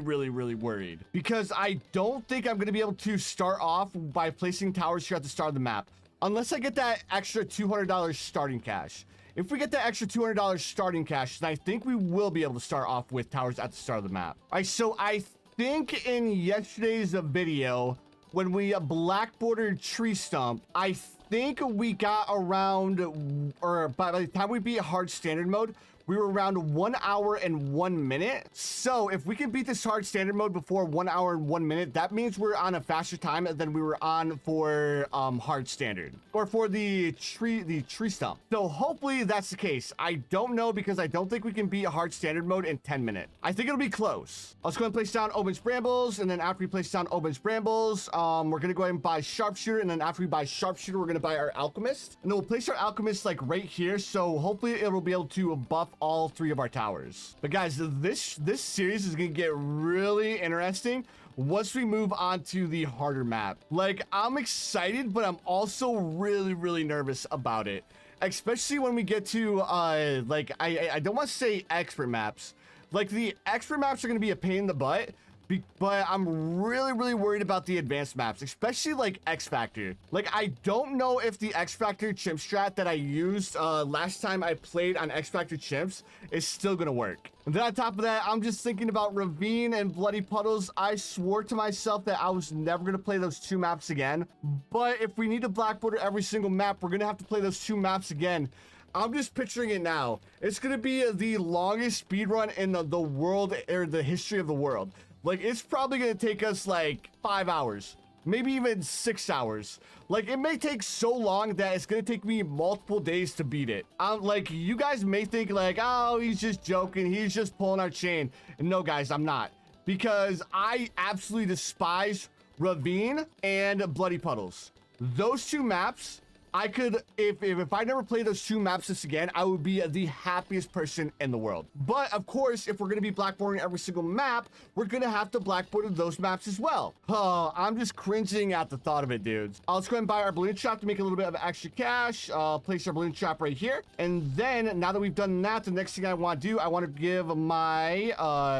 worried, because I don't think I'm gonna be able to start off by placing towers here at the start of the map, unless I get that extra $200 starting cash. If we get that extra $200 starting cash, then I think we will be able to start off with towers at the start of the map. All right, so I think in yesterday's video, when we black bordered Tree Stump, I think we got around, or by the time we beat hard standard mode, we were around 1 hour and 1 minute. So if we can beat this hard standard mode before 1 hour and 1 minute, that means we're on a faster time than we were on for hard standard, or for the tree stump. So hopefully that's the case. I don't know, because I don't think we can beat hard standard mode in 10 minutes. I think it'll be close. Let's go ahead and place down Oban's brambles, and then after we place down Oban's brambles, we're gonna go ahead and buy sharpshooter, and then after we buy sharpshooter, we're gonna buy our alchemist, and then we'll place our alchemist like right here. So hopefully it'll be able to buff all 3 of our towers. But guys, this series is gonna get really interesting once we move on to the harder map. Like, I'm excited, but I'm also really nervous about it, especially when we get to like, I don't want to say expert maps. Like, the expert maps are gonna be a pain in the butt, But I'm really worried about the advanced maps, especially like X Factor. Like, I don't know if the X Factor chimp strat that I used last time I played on X Factor chimps is still gonna work. And then on top of that, I'm just thinking about Ravine and Bloody Puddles. I swore to myself that I was never gonna play those two maps again. But if we need to Black Border every single map, we're gonna have to play those two maps again. I'm just picturing it now. It's gonna be the longest speedrun in the world, or the history of the world. Like, it's probably gonna take us like 5 hours, maybe even 6 hours. Like, it may take so long that it's gonna take me multiple days to beat it. Like, you guys may think like, oh, he's just joking, he's just pulling our chain. And no, guys, I'm not. Because I absolutely despise Ravine and Bloody Puddles. Those two maps, I could, if I never play those two maps this again, I would be the happiest person in the world. But of course, if we're gonna be blackboarding every single map, we're gonna have to blackboard those maps as well. Oh, I'm just cringing at the thought of it, dudes. Let's go ahead and buy our balloon shop to make a little bit of extra cash. Place our balloon shop right here. And then, now that we've done that, the next thing I want to do, I want to give my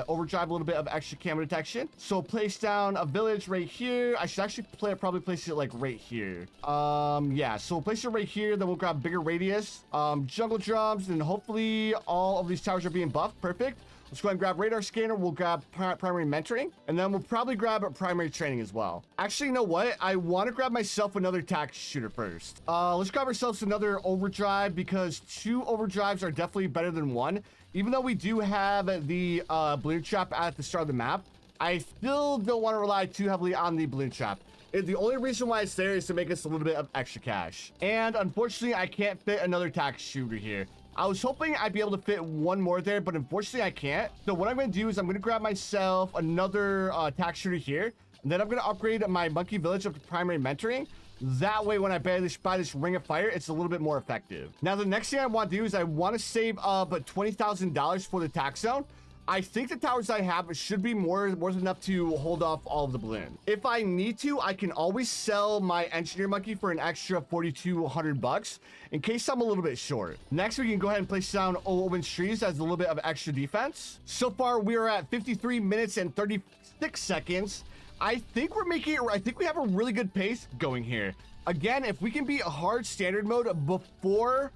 overdrive a little bit of extra camo detection. So place down a village right here. I should actually probably place it like right here. Yeah, so place it right here, then we'll grab bigger radius, jungle drums, and hopefully all of these towers are being buffed. Perfect. Let's go ahead and grab radar scanner. We'll grab primary mentoring, and then we'll probably grab primary training as well. Actually, you know what? I want to grab myself another tac shooter first. Let's grab ourselves another overdrive, because 2 overdrives are definitely better than 1. Even though we do have the balloon trap at the start of the map, I still don't want to rely too heavily on the balloon trap. The only reason why it's there is to make us a little bit of extra cash. And unfortunately, I can't fit another tac shooter here. I was hoping I'd be able to fit one more there, but unfortunately I can't. So what I'm going to do is I'm going to grab myself another tac shooter here. And then I'm going to upgrade my monkey village up to primary mentoring. That way, when I buy this ring of fire, it's a little bit more effective. Now, the next thing I want to do is I want to save up $20,000 for the tac zone. I think the towers I have should be more than enough to hold off all of the balloon. If I need to, I can always sell my engineer monkey for an extra 4,200 bucks in case I'm a little bit short. Next, we can go ahead and place down open trees as a little bit of extra defense. So far, we are at 53 minutes and 36 seconds. I think we're making it. I think we have a really good pace going here. Again, if we can beat a hard standard mode before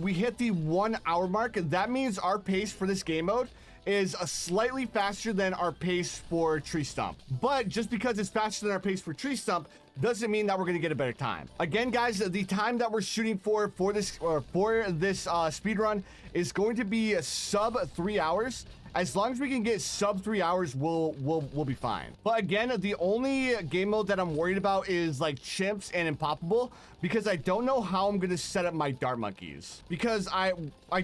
we hit the 1 hour mark, that means our pace for this game mode is slightly faster than our pace for Tree Stump. But just because it's faster than our pace for Tree Stump doesn't mean that we're going to get a better time. Again, guys, the time that we're shooting for this speed run is going to be sub 3 hours. As long as we can get sub 3 hours, we'll be fine. But again, the only game mode that I'm worried about is like Chimps and Impoppable, because I don't know how I'm gonna set up my dart monkeys. Because I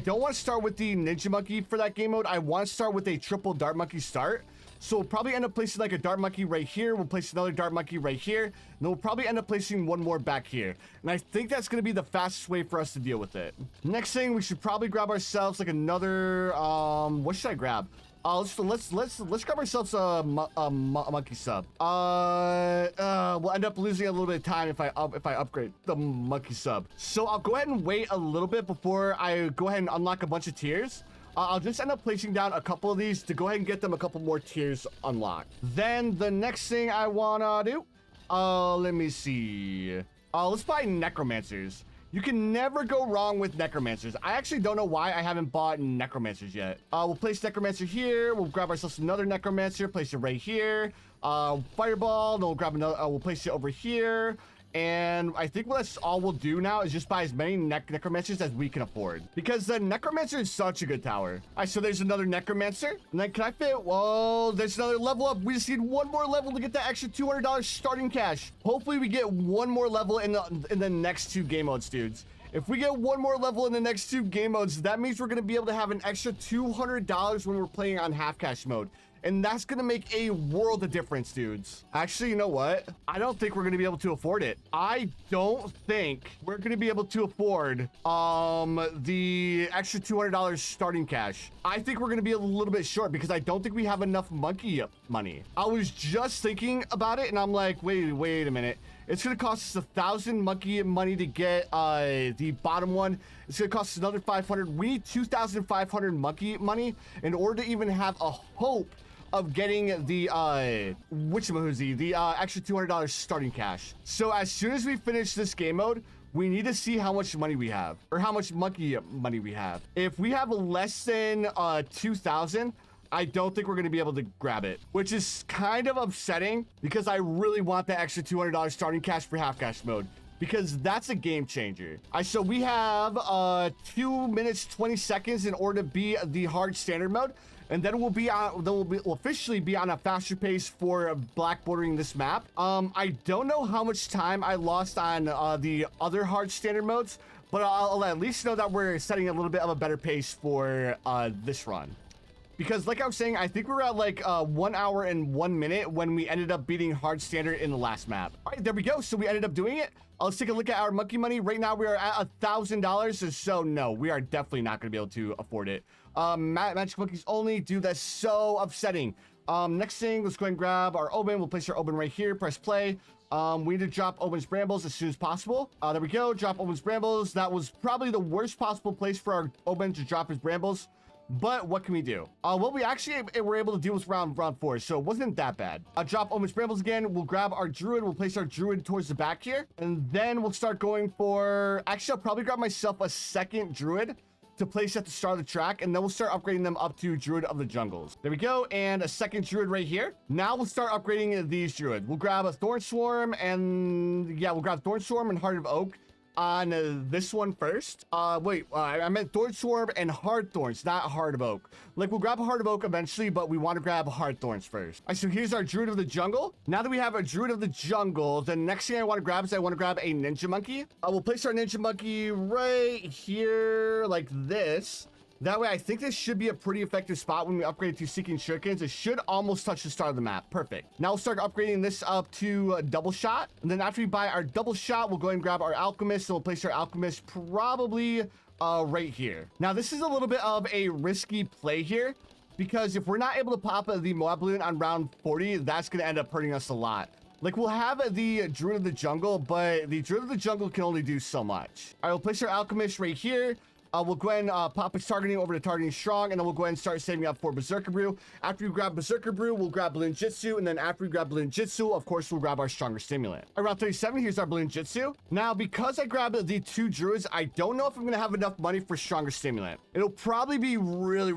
don't want to start with the ninja monkey for that game mode. I want to start with a triple dart monkey start. So we'll probably end up placing like a dart monkey right here. We'll place another dart monkey right here. And then we'll probably end up placing one more back here. And I think that's going to be the fastest way for us to deal with it. Next thing, we should probably grab ourselves like another, what should I grab? Let's grab ourselves a monkey sub. We'll end up losing a little bit of time if I upgrade the monkey sub. So I'll go ahead and wait a little bit before I go ahead and unlock a bunch of tiers. I'll just end up placing down a couple of these to go ahead and get them a couple more tiers unlocked. Then the next thing I wanna do, let me see. Let's buy necromancers. You can never go wrong with necromancers. I actually don't know why I haven't bought necromancers yet. We'll place necromancer here. We'll grab ourselves another necromancer, place it right here. Fireball, then we'll grab another, we'll place it over here. And I think that's all we'll do now is just buy as many necromancers as we can afford, because the necromancer is such a good tower. All right, so there's another necromancer. And then can I fit? Whoa, there's another level up. We just need one more level to get that extra $200 starting cash. Hopefully we get one more level in the next 2 game modes, dudes. If we get one more level in the next 2 game modes, that means we're going to be able to have an extra $200 when we're playing on half cash mode. And that's going to make a world of difference, dudes. Actually, you know what? I don't think we're going to be able to afford it. I don't think we're going to be able to afford the extra $200 starting cash. I think we're going to be a little bit short because I don't think we have enough monkey money. I was just thinking about it and I'm like, wait a minute. It's going to cost us 1,000 monkey money to get the bottom one. It's going to cost us another 500. We need 2,500 monkey money in order to even have a hope of getting the the extra $200 starting cash. So as soon as we finish this game mode, we need to see how much money we have, or how much monkey money we have. If we have less than 2,000, I don't think we're going to be able to grab it, which is kind of upsetting because I really want the extra $200 starting cash for half cash mode, because that's a game changer. So we have 2 minutes 20 seconds in order to be the hard standard mode, and then we'll officially be on a faster pace for black bordering this map. I don't know how much time I lost on the other hard standard modes, but I'll at least know that we're setting a little bit of a better pace for this run. Because like I was saying, I think we were at like 1 hour and 1 minute when we ended up beating hard standard in the last map. All right, there we go. So we ended up doing it. Let's take a look at our monkey money. Right now we are at $1,000. So no, we are definitely not going to be able to afford it. Magic monkeys only, dude, that's so upsetting. Next thing, let's go ahead and grab our Oben. We'll place our Oben right here, press play. We need to drop Oben's Brambles as soon as possible. There we go, drop Oben's Brambles. That was probably the worst possible place for our Oben to drop his Brambles. But what can we do? What we actually were able to do was round 4, so it wasn't that bad. I'll drop Omen's Brambles again. We'll grab our Druid. We'll place our Druid towards the back here. And then we'll start going for... Actually, I'll probably grab myself a second Druid to place at the start of the track, and then we'll start upgrading them up to Druid of the Jungles. There we go, and a second Druid right here. Now we'll start upgrading these Druid. We'll grab a Thorn Swarm, and... Yeah, we'll grab Thorn Swarm and Heart of Oak on this one first. I meant Thorn Swarm and Hard Thorns, not Heart of Oak. Like, we'll grab a Heart of Oak eventually, but we want to grab Hard Thorns first. All right, so here's our Druid of the Jungle. Now that we have a Druid of the Jungle, the next thing I want to grab is I want to grab a Ninja Monkey. We'll place our Ninja Monkey right here, like this. That way, I think this should be a pretty effective spot when we upgrade to Seeking Shurikens. It should almost touch the start of the map. Perfect. Now we'll start upgrading this up to Double Shot. And then after we buy our Double Shot, we'll go ahead and grab our Alchemist. And we'll place our Alchemist probably right here. Now, this is a little bit of a risky play here, because if we're not able to pop the Moab Balloon on round 40, that's going to end up hurting us a lot. Like, we'll have the Druid of the Jungle, but the Druid of the Jungle can only do so much. All right, we'll place our Alchemist right here. We'll go ahead and pop its targeting over to targeting strong, and then we'll go ahead and start saving up for Berserker Brew. After we grab Berserker Brew, we'll grab Bloon Jitsu, and then after we grab Bloon Jitsu, of course, we'll grab our Stronger Stimulant. Around 37, here's our Bloon Jitsu. Now, because I grabbed the 2 Druids, I don't know if I'm going to have enough money for Stronger Stimulant. It'll probably be really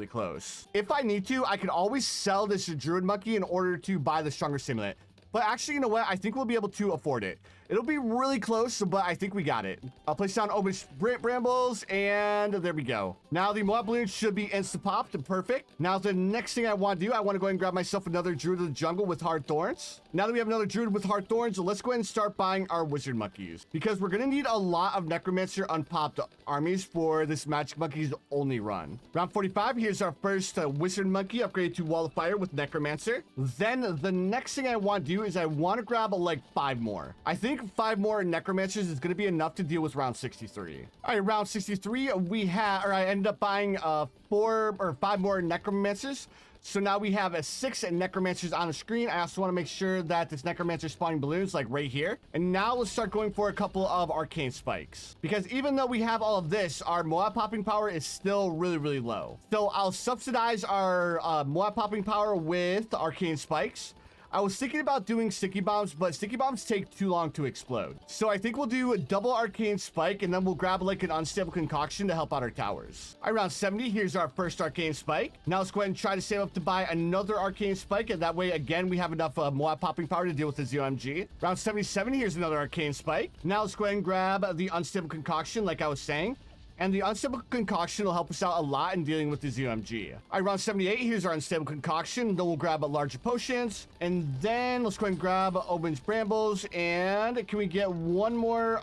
close. If I need to, I can always sell this Druid Monkey in order to buy the Stronger Stimulant. But actually, you know what? I think we'll be able to afford it. It'll be really close, but I think we got it. I'll place down Oben's Brambles, and there we go. Now the Moab Balloon should be insta-popped. Perfect. Now the next thing I want to do, I want to go ahead and grab myself another Druid of the Jungle with Hard Thorns. Now that we have another Druid with Hard Thorns, let's go ahead and start buying our Wizard Monkeys, because we're going to need a lot of Necromancer unpopped armies for this Magic Monkeys only run. Round 45, here's our first Wizard Monkey upgraded to Wall of Fire with Necromancer. Then the next thing I want to do is I want to grab like 5 more. I think 5 more Necromancers is going to be enough to deal with round 63. All right, round 63, I ended up buying 4 or 5 more Necromancers. So now we have 6 Necromancers on the screen. I also want to make sure that this Necromancer spawning balloons like right here. And now let's start going for a couple of Arcane Spikes, because even though we have all of this, our Moab popping power is still really low. So I'll subsidize our Moab popping power with Arcane Spikes. I was thinking about doing Sticky Bombs, but Sticky Bombs take too long to explode. So I think we'll do a double Arcane Spike, and then we'll grab like an Unstable Concoction to help out our towers. All right, round 70, here's our first Arcane Spike. Now let's go ahead and try to save up to buy another Arcane Spike, and that way, again, we have enough Moab popping power to deal with the ZOMG. Round 77, here's another Arcane Spike. Now let's go ahead and grab the Unstable Concoction, like I was saying. And the Unstable Concoction will help us out a lot in dealing with the ZOMG. All right, round 78, here's our Unstable Concoction. Then we'll grab a larger potions. And then let's go ahead and grab Oben's Brambles. And can we get one more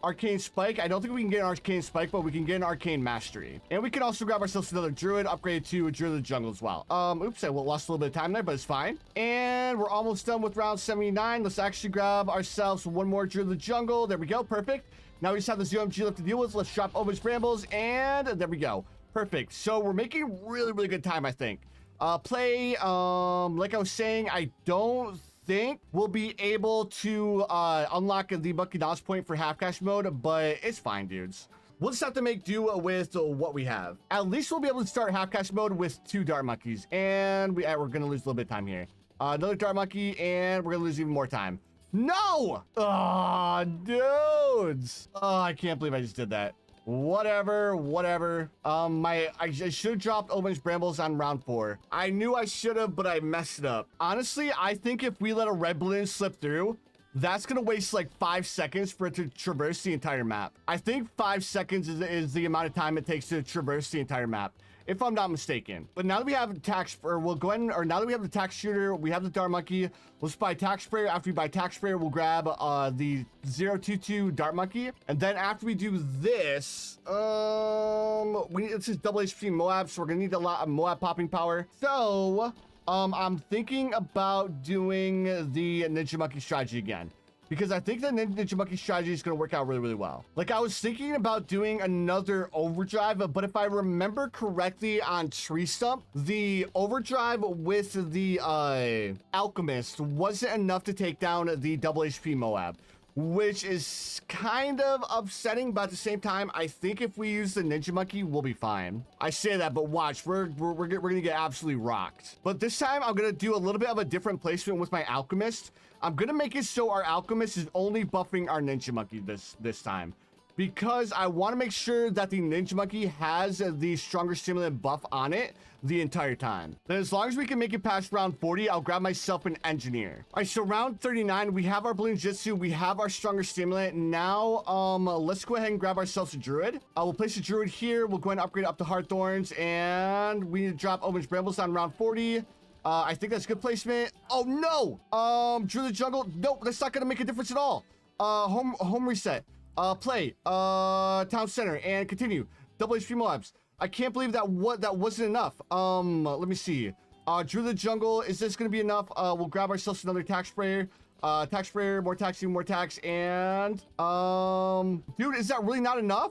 Arcane Spike? I don't think we can get an Arcane Spike, but we can get an Arcane Mastery. And we can also grab ourselves another Druid, upgrade to a Druid of the Jungle as well. Oops, I lost a little bit of time there, but it's fine. And we're almost done with round 79. Let's actually grab ourselves one more Druid of the Jungle. There we go, perfect. Now we just have the ZOMG left to deal with. Let's drop Oben's Brambles, and there we go. Perfect. So we're making really good time, I think. Like I was saying, I don't think we'll be able to unlock the Bucky Dodge point for half cash mode, but it's fine, dudes. we'll just have to make do with what we have. At least we'll be able to start half cash mode with 2 dart monkeys, and we're gonna lose a little bit of time here. Another dart monkey, and we're gonna lose even more time. No! Oh, dudes! Oh, I can't believe I just did that. Whatever. I should have dropped orange brambles on round 4. I knew I should have, but I messed it up. Honestly, I think if we let a red balloon slip through, that's gonna waste like 5 seconds for it to traverse the entire map. I think 5 seconds is the amount of time it takes to traverse the entire map, if I'm not mistaken. But now that we have tax, or we'll go ahead and, or now that we have the tax shooter, we have the dart monkey, let's buy tax sprayer. After we buy tax sprayer, we'll grab the 022 dart monkey. And then after we do this, this is double HP Moab, so we're gonna need a lot of Moab popping power. So, I'm thinking about doing the Ninja Monkey strategy again, because I think the Ninja Monkey strategy is going to work out really, really well. Like, I was thinking about doing another overdrive, but if I remember correctly on Tree Stump, the overdrive with the Alchemist wasn't enough to take down the double HP Moab, which is kind of upsetting, but at the same time, I think if we use the Ninja Monkey, we'll be fine. I say that, but watch, we're gonna get absolutely rocked. But this time, I'm gonna do a little bit of a different placement with my Alchemist. I'm gonna make it so our Alchemist is only buffing our Ninja Monkey this time, because I want to make sure that the Ninja Monkey has the stronger stimulant buff on it the entire time. Then as long as we can make it past round 40, I'll grab myself an engineer. All right, so round 39, we have our Bloons Jitsu, we have our stronger stimulant. Now, let's go ahead and grab ourselves a druid. We'll place a druid here. We'll go ahead and upgrade up to hard thorns, and we need to drop orange brambles on round 40. I think that's good placement. Oh no! Druid Jungle. Nope, that's not gonna make a difference at all. Home reset. Play. Town center and continue. Double HP Moabs. I can't believe that wasn't enough. Let me see. Druid Jungle. Is this gonna be enough? We'll grab ourselves another tax sprayer. Tax sprayer, more tax, and dude, is that really not enough?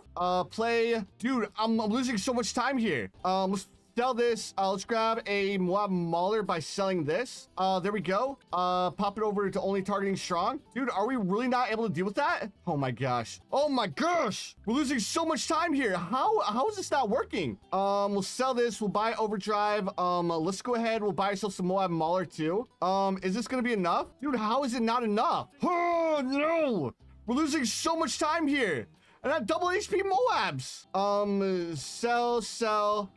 Play. Dude, I'm losing so much time here. Let's sell this. Let's grab a Moab Mauler by selling this. There we go. Pop it over to only targeting strong. Dude, are we really not able to deal with that? Oh my gosh. Oh my gosh. We're losing so much time here. How is this not working? We'll sell this. We'll buy overdrive. Let's go ahead. We'll buy ourselves some Moab Mauler too. Is this gonna be enough? Dude, how is it not enough? Oh no. We're losing so much time here. And I have double HP Moabs. Sell.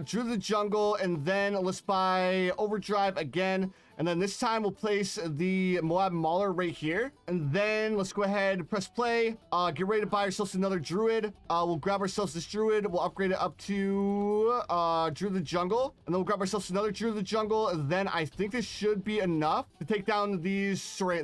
Drew the jungle, and then let's buy overdrive again, and then this time we'll place the Moab Mauler right here, and then let's go ahead and press play. Get ready to buy ourselves another druid. We'll grab ourselves this druid. We'll upgrade it up to Drew the jungle, and then we'll grab ourselves another Drew the jungle, and then I think this should be enough to take down these ceramic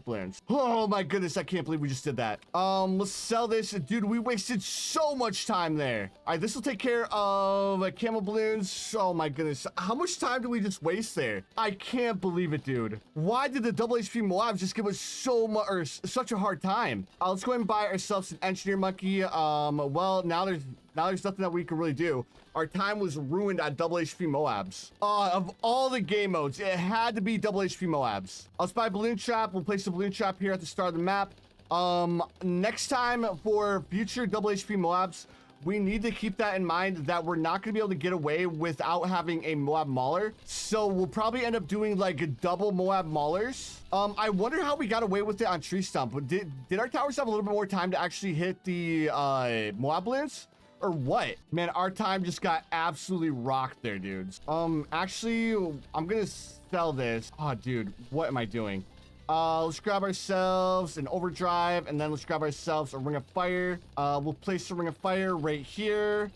balloons. Oh my goodness, I can't believe we just did that. Let's sell this. Dude, we wasted so much time there. All right, this will take care of camel balloons. Oh my goodness, how much time did we just waste there? I can't believe it, dude. Why did the double HP Moabs just give us so much, or such a hard time? Let's go ahead and buy ourselves an engineer monkey. Well, now there's nothing that we can really do. Our time was ruined at double HP Moabs. Of all the game modes, it had to be double HP Moabs. Let's buy balloon trap. We'll place the balloon trap here at the start of the map. Next time for future double HP Moabs, we need to keep that in mind, that we're not going to be able to get away without having a Moab Mauler. So we'll probably end up doing like double Moab Maulers. I wonder how we got away with it on Tree Stump. Did our towers have a little bit more time to actually hit the Moab balloons? Or what? Man, our time just got absolutely rocked there, dudes. Actually, I'm going to sell this. Oh, dude, what am I doing? Let's grab ourselves an overdrive, and then let's grab ourselves a ring of fire. We'll place the ring of fire right here.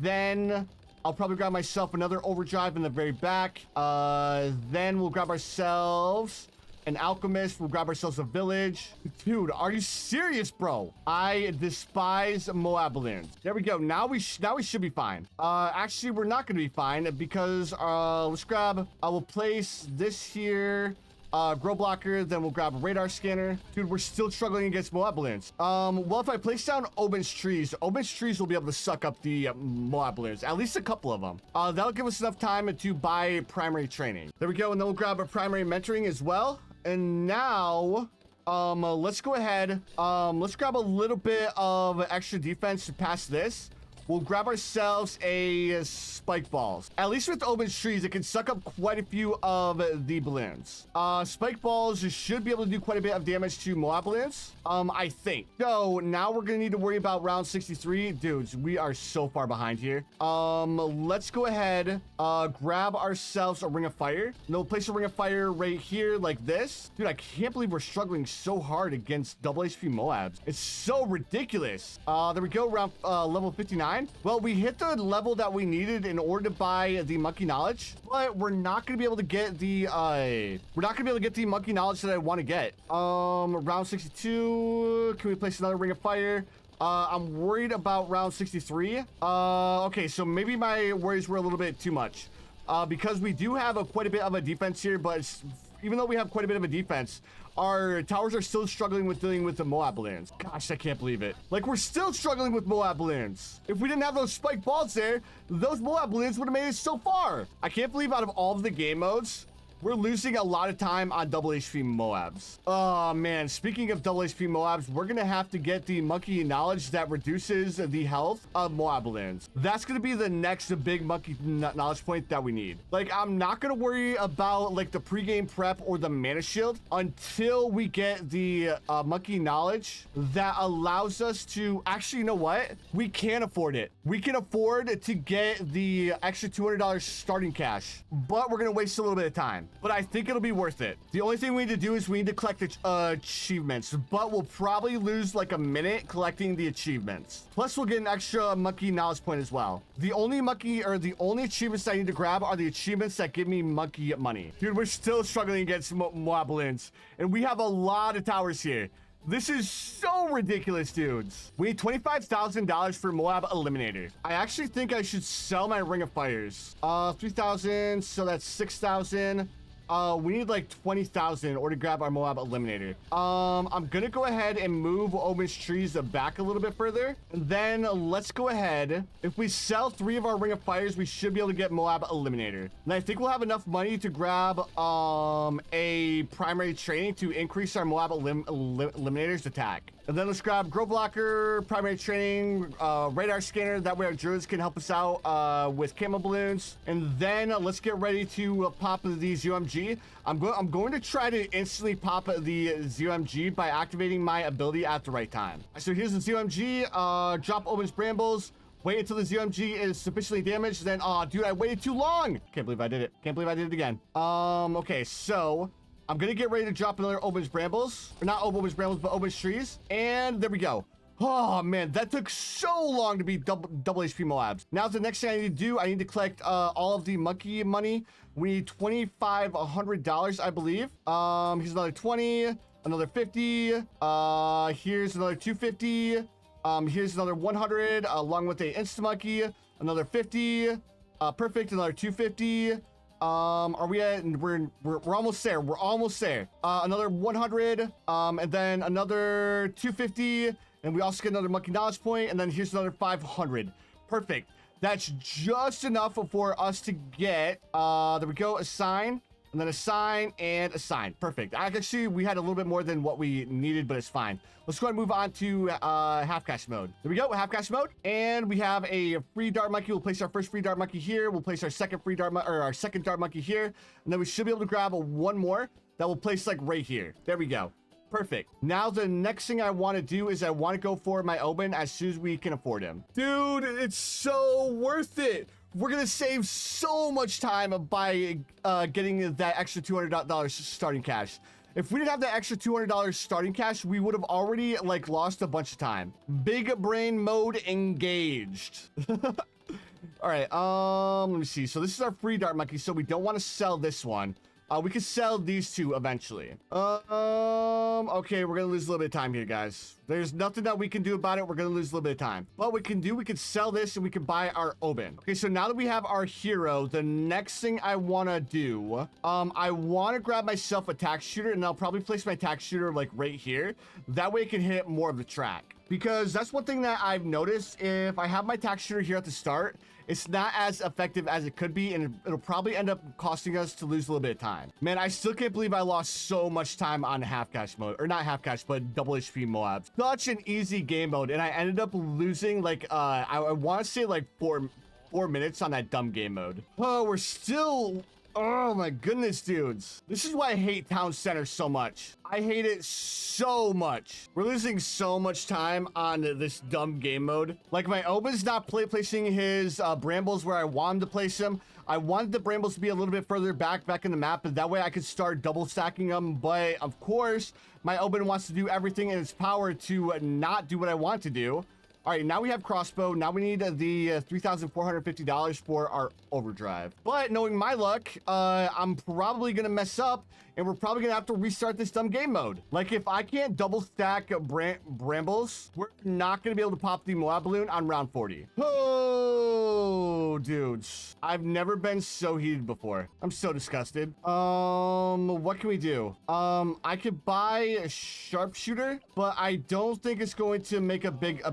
Then I'll probably grab myself another overdrive in the very back. Then we'll grab ourselves an alchemist. We'll grab ourselves a village. Dude, are you serious, bro? I despise Moab balloons. There we go. Now we should be fine. Actually, we're not going to be fine, because let's grab. I will place this here. Grow blocker, then we'll grab a radar scanner. Dude, we're still struggling against Moab balloons. Well, if I place down Oben's trees will be able to suck up the Moab balloons, at least a couple of them. That'll give us enough time to buy primary training. There we go, and then we'll grab a primary mentoring as well. And now Let's go ahead. Let's grab a little bit of extra defense to pass this. We'll grab ourselves a spike balls. At least with Oben's trees, it can suck up quite a few of the balloons. Spike balls should be able to do quite a bit of damage to Moab balloons, I think. So now we're gonna need to worry about round 63. Dudes, we are so far behind here. Let's go ahead, grab ourselves a ring of fire. And we'll place a ring of fire right here like this. Dude, I can't believe we're struggling so hard against double HP Moabs. It's so ridiculous. There we go, round level 59. Well, we hit the level that we needed in order to buy the monkey knowledge, but we're not going to be able to get the monkey knowledge that I want to get. Round 62, can we place another ring of fire? I'm worried about round 63. Okay, so maybe my worries were a little bit too much, because we do have quite a bit of a defense here, but even though we have quite a bit of a defense, our towers are still struggling with dealing with the Moab balloons. Gosh, I can't believe it. Like, we're still struggling with Moab balloons. If we didn't have those spike balls there, those Moab balloons would have made it so far. I can't believe out of all of the game modes, we're losing a lot of time on double HP Moabs. Oh, man. Speaking of double HP Moabs, we're going to have to get the monkey knowledge that reduces the health of Moab balloons. That's going to be the next big monkey knowledge point that we need. Like, I'm not going to worry about, like, the pregame prep or the mana shield until we get the monkey knowledge that allows us to... Actually, you know what? We can afford it. We can afford to get the extra $200 starting cash, but we're going to waste a little bit of time. But I think it'll be worth it. The only thing we need to do is we need to collect the achievements, but we'll probably lose like a minute collecting the achievements. Plus, we'll get an extra monkey knowledge point as well. The only achievements I need to grab are the achievements that give me monkey money. Dude, we're still struggling against Moab balloons, and we have a lot of towers here. This is so ridiculous, dudes. We need $25,000 for Moab Eliminator. I actually think I should sell my Ring of Fires. 3,000, so that's 6,000. We need like 20,000 in order to grab our Moab Eliminator. I'm gonna go ahead and move Oben's trees back a little bit further. And then let's go ahead. If we sell 3 of our Ring of Fires, we should be able to get Moab Eliminator. And I think we'll have enough money to grab a primary training to increase our Moab Eliminator's attack. And then let's grab Grow Blocker, primary training, radar scanner. That way our druids can help us out with camo balloons. And then let's get ready to pop these UMG. I'm going to try to instantly pop the ZUMG by activating my ability at the right time. So here's the ZUMG. Drop Oben's Brambles. Wait until the ZUMG is sufficiently damaged. Then, oh, dude, I waited too long. Can't believe I did it. Can't believe I did it again. Okay, so... I'm going to get ready to drop another Oben's Brambles. Or not Oben's Brambles, but Oben's Trees. And there we go. Oh, man, that took so long to beat double HP Moabs. Now, the next thing I need to do, I need to collect all of the monkey money. We need $2,500, I believe. Here's another 20, another 50. Here's another 250. Here's another 100, along with a Insta Monkey. Another 50. Perfect, another 250. Are we at, we're almost there. We're almost there. Another 100, and then another 250, and we also get another monkey knowledge point, and then here's another 500. Perfect. That's just enough for us to get, there we go, a sign, and then a sign, and a sign. Perfect. Actually, we had a little bit more than what we needed, but it's fine. Let's go ahead and move on to half cash mode. There we go, half cash mode. And we have a free dart monkey. We'll place our first free dart monkey here. We'll place our second free dart or our second dart monkey here. And then we should be able to grab one more that we'll place like right here. There we go. Perfect. Now the next thing I want to do is I want to go for my Oben as soon as we can afford him. Dude, it's so worth it. We're going to save so much time by getting that extra $200 starting cash. If we didn't have that extra $200 starting cash, we would have already like lost a bunch of time. Big brain mode engaged. All right, let me see. So this is our free dart monkey, so we don't want to sell this one. We could sell these two eventually. Okay, we're gonna lose a little bit of time here, guys. There's nothing that we can do about it. We're gonna lose a little bit of time. What we can do, we can sell this and we can buy our Oben. Okay, so now that we have our hero, the next thing I wanna do, I wanna grab myself a tack shooter, and I'll probably place my tack shooter like right here. That way it can hit more of the track. because that's one thing that I've noticed. If I have my tack shooter here at the start, it's not as effective as it could be, and it'll probably end up costing us to lose a little bit of time. Man, I still can't believe I lost so much time on half cash mode, or not half cash, but double HP Moabs. Such an easy game mode, and I ended up losing like I want to say like four minutes on that dumb game mode. Oh, we're still. Oh my goodness, dudes. This is why I hate Town Center so much. I hate it so much. We're losing so much time on this dumb game mode. Like, my Oben's not placing his brambles where I want him to place them. I wanted the brambles to be a little bit further back in the map, but that way I could start double stacking them. But of course, my Oben wants to do everything in its power to not do what I want to do. All right, now we have crossbow. Now we need the $3,450 for our overdrive. But knowing my luck, I'm probably gonna mess up, and we're probably gonna have to restart this dumb game mode. Like, if I can't double stack brambles, we're not gonna be able to pop the Moab balloon on round 40. Oh, dudes, I've never been so heated before. I'm so disgusted. What can we do? I could buy a sharpshooter, but I don't think it's going to make a big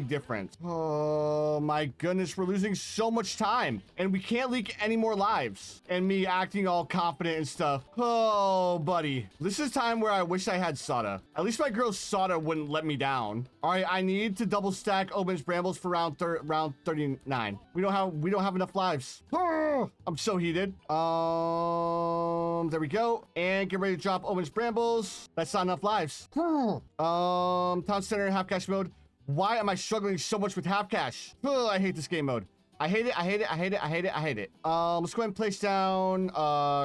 difference. Oh my goodness, we're losing so much time, and we can't leak any more lives. And me acting all confident and stuff. Oh, buddy, this is time where I wish I had Sada. At least my girl Sada wouldn't let me down. All right, I need to double stack Oben's brambles for round 39. We don't have enough lives. Oh, I'm so heated. There we go. And get ready to drop Oben's brambles. That's not enough lives. Town Center half cash mode. Why am I struggling so much with half cash? Oh, I hate this game mode. I hate it. Let's go ahead and place down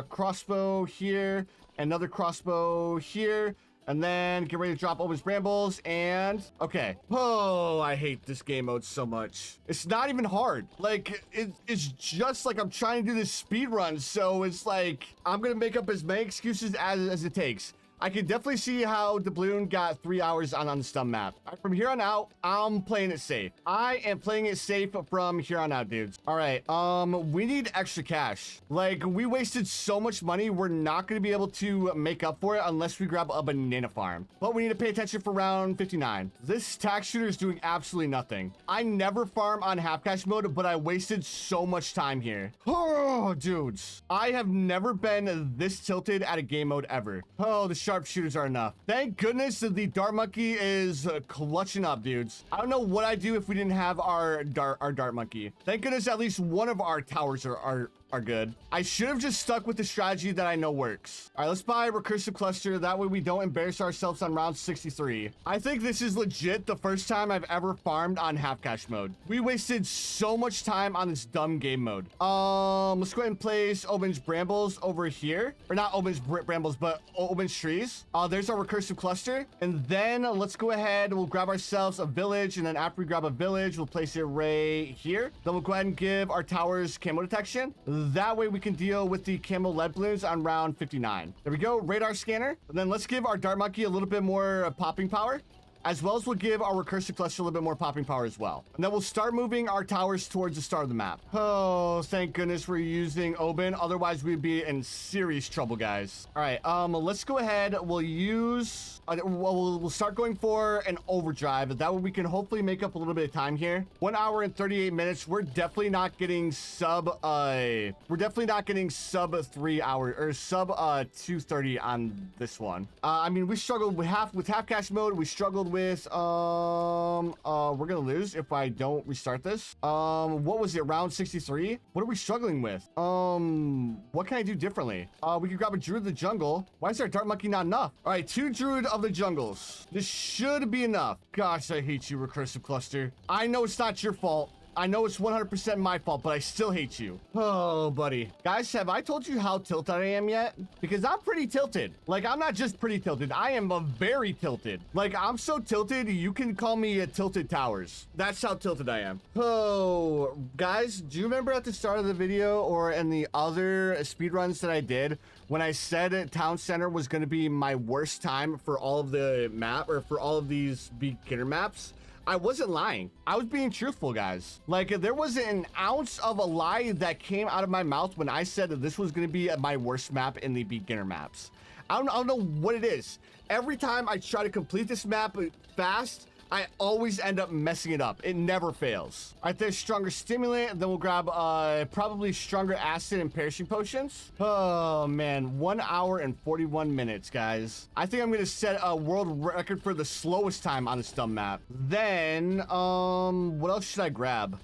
crossbow here, another crossbow here, and then get ready to drop Oben's brambles. And okay. Oh, I hate this game mode so much. It's not even hard. Like, it's just like I'm trying to do this speed run, so it's like I'm gonna make up as many excuses as it takes. I can definitely see how the balloon got 3 hours on the stump map. From here on out, I'm playing it safe. I am playing it safe from here on out, dudes. All right, we need extra cash. Like, we wasted so much money, we're not gonna be able to make up for it unless we grab a banana farm. But we need to pay attention for round 59. This tack shooter is doing absolutely nothing. I never farm on half cash mode, but I wasted so much time here. Oh, dudes, I have never been this tilted at a game mode ever. Oh, the sharpshooters are enough. Thank goodness that the dart monkey is clutching up, dudes. I don't know what I'd do if we didn't have our dart monkey. Thank goodness at least one of our towers are good. I should have just stuck with the strategy that I know works. All right, let's buy a recursive cluster. That way we don't embarrass ourselves on round 63. I think this is legit the first time I've ever farmed on half cash mode. We wasted so much time on this dumb game mode. Let's go ahead and place Oben's brambles over here. Or not Oben's brambles, but Oben's trees. There's our recursive cluster. And then let's go ahead. We'll grab ourselves a village. And then after we grab a village, we'll place it right here. Then we'll go ahead and give our towers camo detection. That way we can deal with the camo lead balloons on round 59. There we go, radar scanner. And then let's give our dart monkey a little bit more popping power, as well as we'll give our recursive cluster a little bit more popping power as well. And then we'll start moving our towers towards the start of the map. Oh, thank goodness we're using Oben. Otherwise, we'd be in serious trouble, guys. All right, let's go ahead. We'll use... we'll start going for an overdrive. That way we can hopefully make up a little bit of time here. 1 hour and 38 minutes. We're definitely not getting sub 3 hours or sub 230 on this one. I mean, we struggled with half cash mode. We struggled with we're gonna lose if I don't restart this. What was it, round 63? What are we struggling with? What can I do differently? We could grab a druid of the jungle. Why is our dart monkey not enough? All right, 2 druid of the jungles. This should be enough. Gosh, I hate you, recursive cluster. I know it's not your fault. I know it's 100% my fault, but I still hate you. Oh, buddy. Guys, have I told you how tilted I am yet? Because I'm pretty tilted. Like, I'm not just pretty tilted. I am very tilted. Like, I'm so tilted, you can call me a tilted towers. That's how tilted I am. Oh, guys, do you remember at the start of the video or in the other speedruns that I did when I said Town Center was going to be my worst time for all of the map or for all of these beginner maps? I wasn't lying. I was being truthful, guys. Like, there wasn't an ounce of a lie that came out of my mouth when I said that this was going to be my worst map in the beginner maps. I don't know what it is. Every time I try to complete this map fast, I always end up messing it up. It never fails. All right, there's stronger stimulant. Then we'll grab probably stronger acid and perishing potions. Oh man, 1 hour and 41 minutes, guys. I think I'm gonna set a world record for the slowest time on the stump map. Then what else should I grab?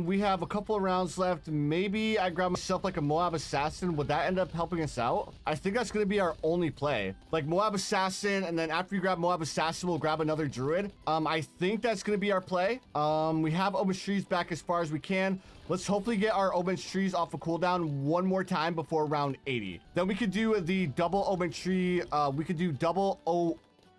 We have a couple of rounds left. Maybe I grab myself like a Moab assassin. Would that end up helping us out? I think that's gonna be our only play, like Moab assassin, and then after we grab Moab assassin, we'll grab another druid. I think that's gonna be our play. We have Omen trees back as far as we can. Let's hopefully get our Omen trees off a cooldown one more time before round 80. Then we could do the double Omen tree. We could do double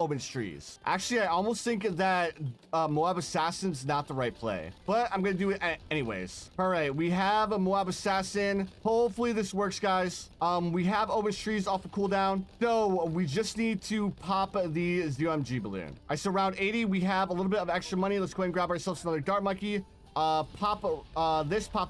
Omen trees. Actually, I almost think that Moab Assassin's not the right play, but I'm gonna do it anyways. All right, we have a Moab Assassin. Hopefully this works, guys. We have Omen trees off a cooldown, so we just need to pop the ZOMG balloon. All right, so round 80, we have a little bit of extra money. Let's go ahead and grab ourselves another Dart Monkey. Pop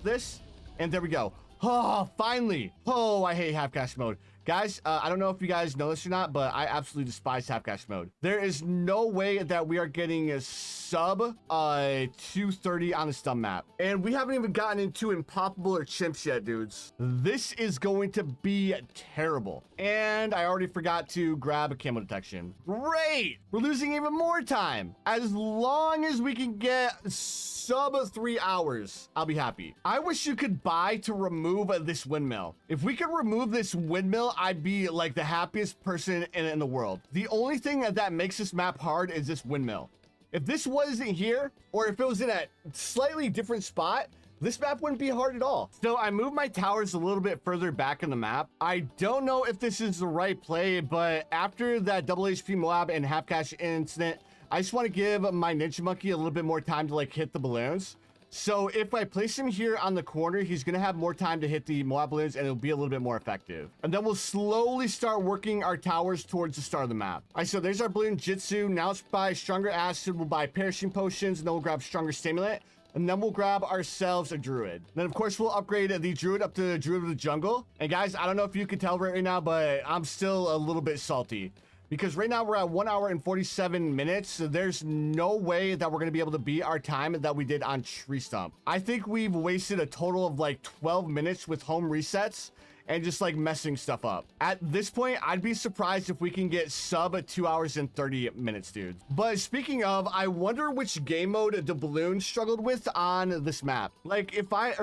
this, and there we go. Oh, finally. Oh, I hate half cash mode. Guys, I don't know if you guys know this or not, but I absolutely despise half cash mode. There is no way that we are getting a sub 230 on the stump map. And we haven't even gotten into Impoppable or Chimps yet, dudes. This is going to be terrible. And I already forgot to grab a camo detection. Great! We're losing even more time. As long as we can get sub 3 hours, I'll be happy. I wish you could buy to remove this windmill. If we could remove this windmill, I'd be like the happiest person in the world. The only thing that makes this map hard is this windmill. If this wasn't here, or if it was in a slightly different spot, this map wouldn't be hard at all. So I moved my towers a little bit further back in the map. I don't know if this is the right play, but after that double HP Moab and half cash incident, I just want to give my Ninja Monkey a little bit more time to like hit the balloons. So if I place him here on the corner, he's going to have more time to hit the Moab balloons and it'll be a little bit more effective. And then we'll slowly start working our towers towards the start of the map. All right, so there's our balloon jitsu. Now let's buy stronger acid. We'll buy perishing potions, and then we'll grab stronger stimulant. And then we'll grab ourselves a druid. Then of course we'll upgrade the druid up to druid of the jungle. And guys, I don't know if you can tell right now, but I'm still a little bit salty. Because right now we're at 1 hour and 47 minutes. So there's no way that we're going to be able to beat our time that we did on Tree Stump. I think we've wasted a total of like 12 minutes with home resets and just like messing stuff up. At this point, I'd be surprised if we can get sub 2 hours and 30 minutes, dude. But speaking of, I wonder which game mode the balloon struggled with on this map. Like if I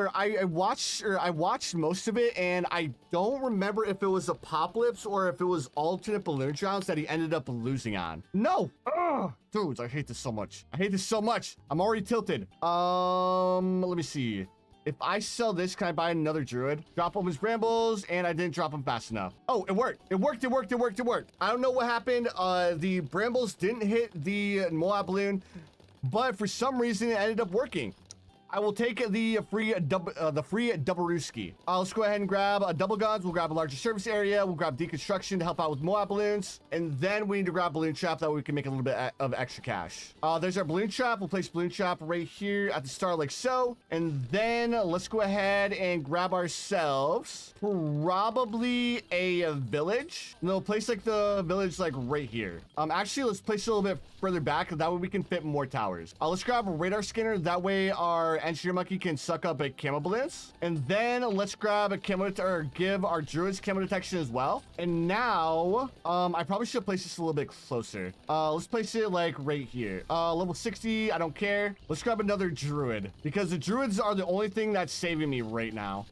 watched most of it, and I don't remember if it was Apopalypse or if it was alternate balloon rounds that he ended up losing on. No. Ugh. Dudes, I hate this so much. I hate this so much. I'm already tilted. Let me see. If I sell this, can I buy another druid? Drop him his brambles, and I didn't drop him fast enough. Oh, it worked. It worked. I don't know what happened. The brambles didn't hit the Moab balloon, but for some reason it ended up working. I will take the free Double-Rooski. Let's go ahead and grab double guns. We'll grab a larger surface area. We'll grab deconstruction to help out with Moab balloons. And then we need to grab balloon trap that we can make a little bit of extra cash. There's our balloon trap. We'll place balloon trap right here at the start like so. And then let's go ahead and grab ourselves probably a village. And we'll place like the village like right here. Actually, let's place it a little bit further back. That way we can fit more towers. Let's grab a radar scanner. That way our engineer monkey can suck up a camo balloons. And then let's grab a camo or give our druids camo detection as well. And now I probably should place this a little bit closer. Let's place it like right here. Level 60, I don't care. Let's grab another druid because the druids are the only thing that's saving me right now.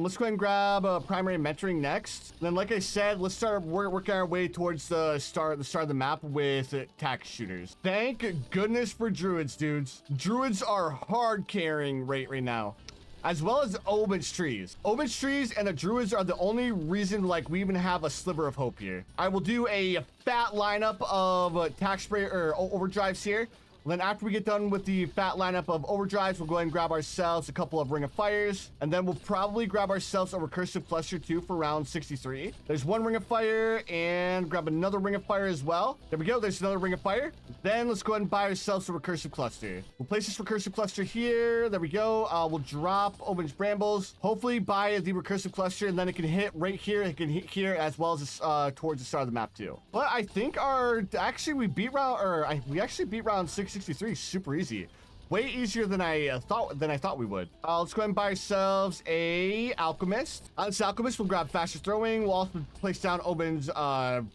Let's go ahead and grab primary mentoring next. Then like I said, let's start working our way towards the start of the map with tack shooters. Thank goodness for druids, dudes. Druids are hard carrying right now, as well as Omen's trees. Omen's trees and the druids are the only reason like we even have a sliver of hope here. I will do a fat lineup of tack spray or overdrives here. And then after we get done with the fat lineup of overdrives, we'll go ahead and grab ourselves a couple of Ring of Fires. And then we'll probably grab ourselves a recursive cluster too for round 63. There's one Ring of Fire and grab another Ring of Fire as well. There we go. There's another Ring of Fire. Then let's go ahead and buy ourselves a recursive cluster. We'll place this recursive cluster here. There we go. We'll drop Oben's Brambles. Hopefully buy the recursive cluster, and then it can hit right here. It can hit here as well as towards the start of the map too. But I think we actually beat round 663 super easy. Way easier than I thought we would. Let's go ahead and buy ourselves a Alchemist. On this Alchemist, we'll grab Faster Throwing. We'll also place down Oben's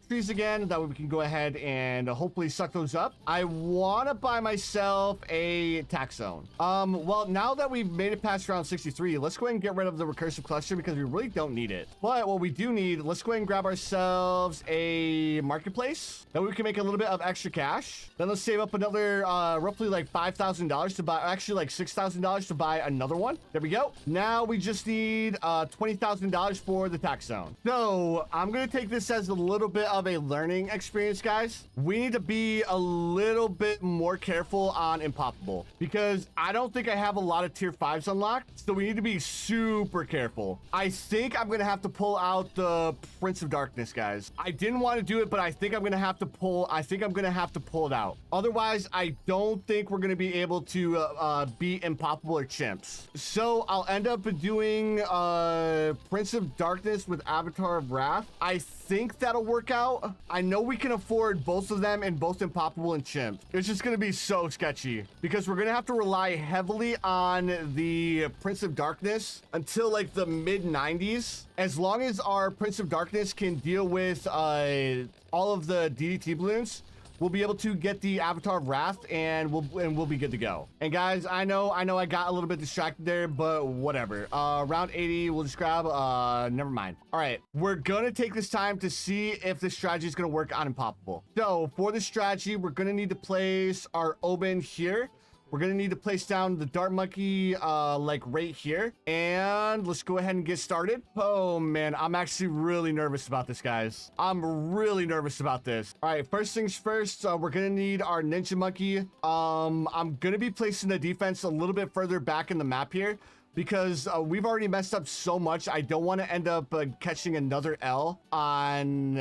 trees again. That way we can go ahead and hopefully suck those up. I want to buy myself a Tax Zone. Well, now that we've made it past round 63, let's go ahead and get rid of the recursive cluster because we really don't need it. But what we do need, let's go ahead and grab ourselves a Marketplace. That way we can make a little bit of extra cash. Then let's save up another roughly like $5,000 to buy, actually like $6,000 to buy another one. There we go. Now we just need $20,000 for the Tax Zone. So I'm gonna take this as a little bit of a learning experience, guys. We need to be a little bit more careful on Impoppable because I don't think I have a lot of tier 5s unlocked, so we need to be super careful. I think I'm gonna have to pull out the Prince of Darkness, guys. I didn't want to do it, but I think I'm gonna have to pull it out. Otherwise, I don't think we're gonna be able to beat Impoppable or Chimps. So I'll end up doing Prince of Darkness with Avatar of Wrath. I think that'll work out. I know we can afford both of them in both Impoppable and Chimps. It's just gonna be so sketchy because we're gonna have to rely heavily on the Prince of Darkness until like the mid 90s. As long as our Prince of Darkness can deal with all of the DDT balloons, we'll be able to get the Avatar of Wrath and we'll be good to go. And guys, I know I got a little bit distracted there, but whatever. Round 80, we'll just grab, never mind. All right, we're gonna take this time to see if this strategy is gonna work on Impoppable. So for this strategy, we're gonna need to place our Oben here. We're gonna need to place down the Dart Monkey like right here. And let's go ahead and get started. Oh man, I'm actually really nervous about this, guys. I'm really nervous about this. All right, first things first, we're gonna need our Ninja Monkey. I'm gonna be placing the defense a little bit further back in the map here because we've already messed up so much. I don't want to end up catching another L on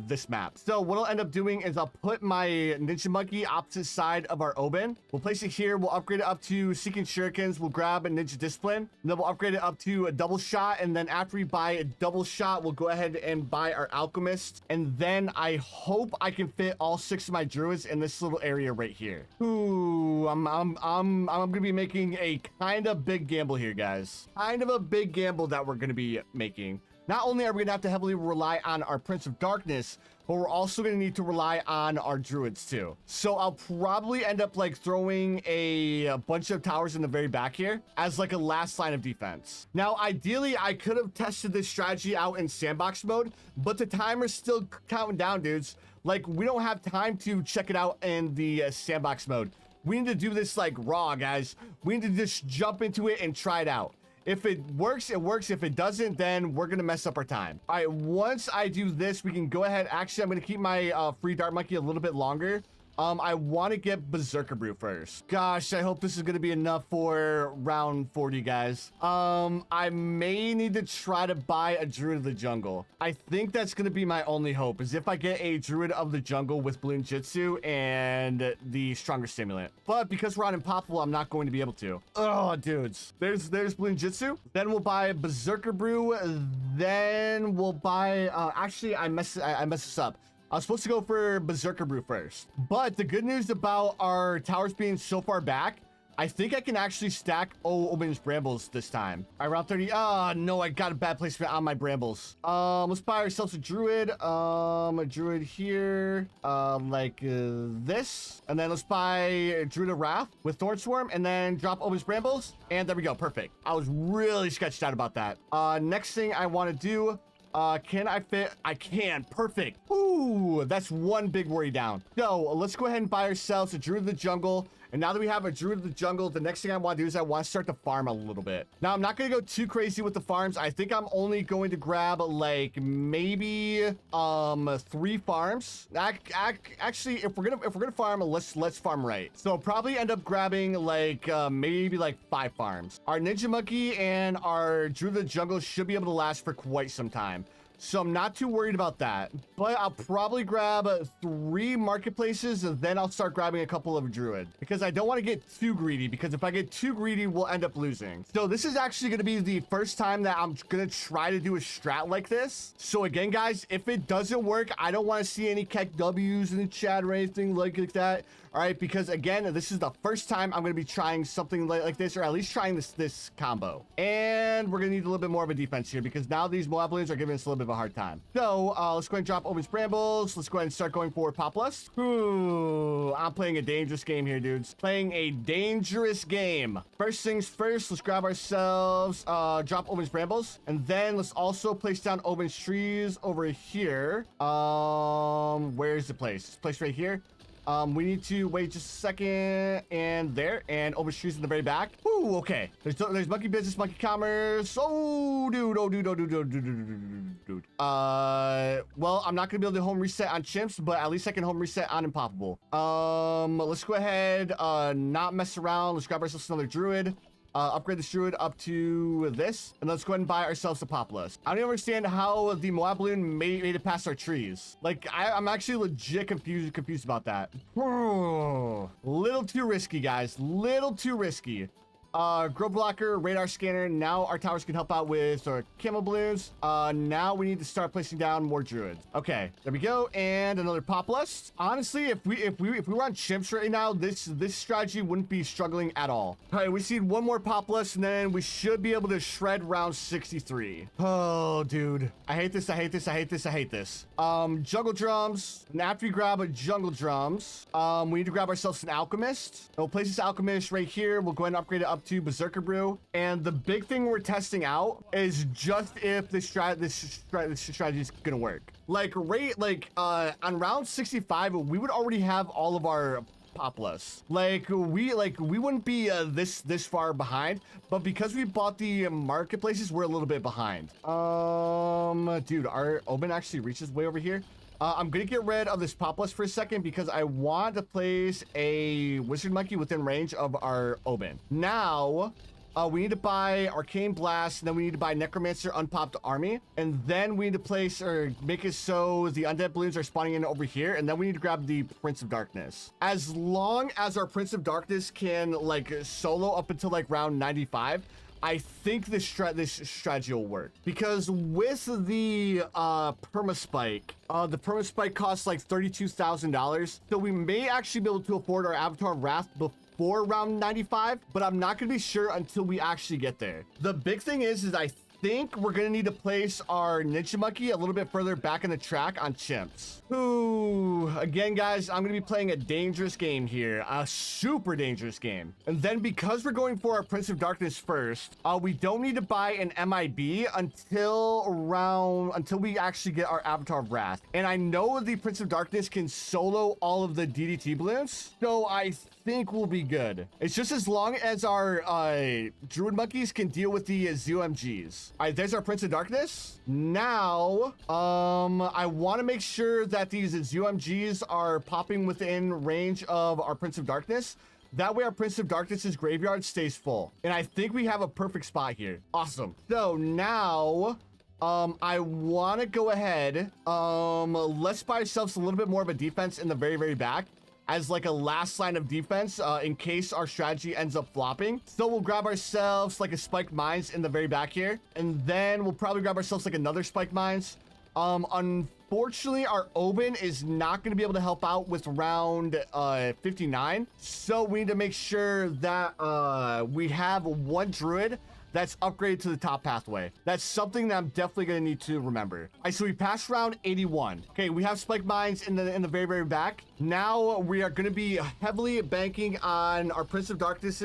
this map. So what I'll end up doing is I'll put my Ninja Monkey opposite side of our Oben. We'll place it here. We'll upgrade it up to Seeking Shurikens. We'll grab a Ninja Discipline. And then we'll upgrade it up to a Double Shot. And then after we buy a Double Shot, we'll go ahead and buy our Alchemist. And then I hope I can fit all 6 of my Druids in this little area right here. Ooh, I'm gonna be making a kind of big gamble here, guys. Kind of a big gamble that we're going to be making. Not only are we going to have to heavily rely on our Prince of Darkness, but we're also going to need to rely on our Druids too. So I'll probably end up like throwing a bunch of towers in the very back here as like a last line of defense. Now, ideally, I could have tested this strategy out in sandbox mode, but the timer's still counting down, dudes. Like, we don't have time to check it out in the sandbox mode. We need to do this like raw, guys. We need to just jump into it and try it out. If it works, it works. If it doesn't, then we're gonna mess up our time. All right, once I do this, we can go ahead. Actually, I'm gonna keep my free Dart Monkey a little bit longer. I want to get Berserker Brew first. Gosh, I hope this is going to be enough for round 40, guys. I may need to try to buy a Druid of the Jungle. I think that's going to be my only hope, is if I get a Druid of the Jungle with Bloon Jitsu and the Stronger Stimulant. But because we're on Impoppable, I'm not going to be able to. Oh, dudes. There's Bloon Jitsu. Then we'll buy Berserker Brew. Then we'll buy... actually, I messed this up. I was supposed to go for Berserker Brew first. But the good news about our towers being so far back, I think I can actually stack Oben's Brambles this time. All right, round 30. Oh, no, I got a bad placement on my Brambles. Let's buy ourselves a Druid. A Druid here, like this. And then let's buy a Druid of Wrath with Thorn Swarm and then drop Oben's Brambles. And there we go, perfect. I was really sketched out about that. Next thing I want to do, Can I fit? I can. Perfect. Ooh, that's one big worry down. So let's go ahead and buy ourselves a Druid of the Jungle. And now that we have a Druid of the Jungle, the next thing I want to do is I want to start to farm a little bit. Now, I'm not going to go too crazy with the farms. I think I'm only going to grab like maybe 3 farms. Actually, if we're gonna farm, let's farm right. So I'll probably end up grabbing like maybe like 5 farms. Our Ninja Monkey and our Druid of the Jungle should be able to last for quite some time. So I'm not too worried about that, but I'll probably grab 3 marketplaces and then I'll start grabbing a couple of Druid because I don't want to get too greedy, because if I get too greedy, we'll end up losing. So this is actually going to be the first time that I'm going to try to do a strat like this. So again, guys, if it doesn't work, I don't want to see any Keck W's in the chat or anything like that. All right, because again, this is the first time I'm going to be trying something like this, or at least trying this combo. And we're going to need a little bit more of a defense here because now these Moab Bloons are giving us a little bit of a hard time. So let's go ahead and drop Omen's Brambles. Let's go ahead and start going for Apopalypse. Ooh, I'm playing a dangerous game here, dudes. Playing a dangerous game. First things first, let's grab ourselves, drop Omen's Brambles. And then let's also place down Omen's Trees over here. Where's the place? This place right here. We need to wait just a second, and there, and Omen's Trees in the very back. Ooh, okay. There's Monkey Business, Monkey Commerce. Oh, dude. Well, I'm not gonna be able to home reset on Chimps, but at least I can home reset on Impoppable. Let's go ahead, not mess around. Let's grab ourselves another Druid. Upgrade this Druid up to this, and let's go ahead and buy ourselves a Apopalypse. I don't even understand how the Moab Bloon made it past our trees. Like, I'm actually legit confused about that. Little too risky, guys. Little too risky. Grow blocker, radar scanner. Now our towers can help out with our camo balloons. Now we need to start placing down more Druids. Okay, there we go, and another Apopalypse. Honestly, if we were on Chimps right now, this strategy wouldn't be struggling at all. All right, we see one more Apopalypse, and then we should be able to shred round 63. Oh, dude, I hate this. Jungle drums. And after we grab a jungle drums, we need to grab ourselves an alchemist. We'll place this alchemist right here. We'll go ahead and upgrade it up to Berserker Brew. And the big thing we're testing out is just if this strategy is gonna work. Like on round 65, we would already have all of our Apopalypse. Like we wouldn't be this far behind, but because we bought the marketplaces, we're a little bit behind. Dude, our Omen actually reaches way over here. I'm gonna get rid of this Apopalypse for a second because I want to place a Wizard Monkey within range of our Omen. Now, we need to buy Arcane Blast, and then we need to buy Necromancer Unpopped Army, and then we need to place or make it so the Undead Balloons are spawning in over here, and then we need to grab the Prince of Darkness. As long as our Prince of Darkness can like solo up until like round 95, I think this strategy will work, because with the permaspike, the permaspike costs like $32,000, so we may actually be able to afford our Avatar of Wrath before round 95, but I'm not gonna be sure until we actually get there. The big thing is I think we're gonna need to place our Ninja Monkey a little bit further back in the track on Chimps. Ooh, again, guys, I'm gonna be playing a dangerous game here, a super dangerous game. And then because we're going for our Prince of Darkness first, we don't need to buy an MIB until we actually get our Avatar of Wrath. And I know the Prince of Darkness can solo all of the DDT balloons, so I think we'll be good. It's just as long as our Druid monkeys can deal with the ZOMGs. All right, there's our Prince of Darkness. Now, I want to make sure that these ZOMGs are popping within range of our Prince of Darkness. That way our Prince of Darkness's graveyard stays full. And I think we have a perfect spot here. Awesome. So now, I want to go ahead. Let's buy ourselves a little bit more of a defense in the very, very back, as like a last line of defense in case our strategy ends up flopping. So we'll grab ourselves like a Spike Mines in the very back here, and then we'll probably grab ourselves like another Spike Mines. Unfortunately, our Omen is not going to be able to help out with round 59, so we need to make sure that we have one Druid that's upgraded to the top pathway. That's something that I'm definitely going to need to remember. All right, so we passed round 81. Okay, we have spike mines in the very, very back. Now we are going to be heavily banking on our Prince of Darkness,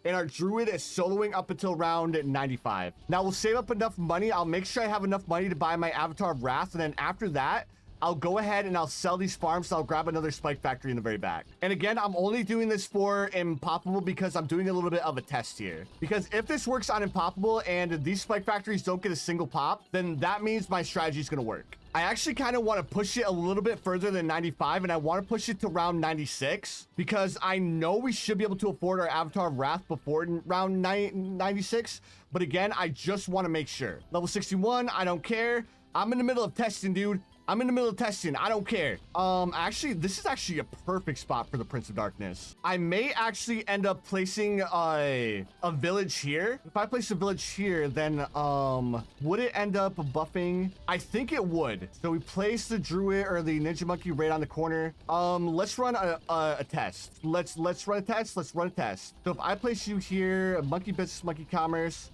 and our druid is soloing up until round 95. Now we'll save up enough money. I'll make sure I have enough money to buy my Avatar of Wrath, and then after that, I'll go ahead and I'll sell these farms. So I'll grab another spike factory in the very back. And again, I'm only doing this for Impoppable because I'm doing a little bit of a test here. Because if this works on Impoppable and these spike factories don't get a single pop, then that means my strategy is going to work. I actually kind of want to push it a little bit further than 95, and I want to push it to round 96 because I know we should be able to afford our Avatar of Wrath before round 96. But again, I just want to make sure. Level 61, I don't care. I'm in the middle of testing, dude. I'm in the middle of testing. I don't care. Actually, this is actually a perfect spot for the Prince of Darkness. I may actually end up placing a village here. If I place a village here, then would it end up buffing? I think it would. So we place the druid or the ninja monkey right on the corner. Let's run a test. Let's run a test. Let's run a test. So if I place you here, monkey business, monkey commerce,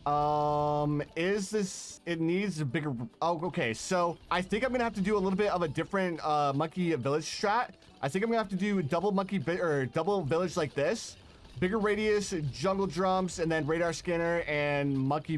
is this, it needs a bigger, oh, okay. So I think I'm gonna have to do a little bit of a different monkey village strat. I think I'm gonna have to do double monkey or double village like this, bigger radius, jungle drums, and then radar scanner and monkey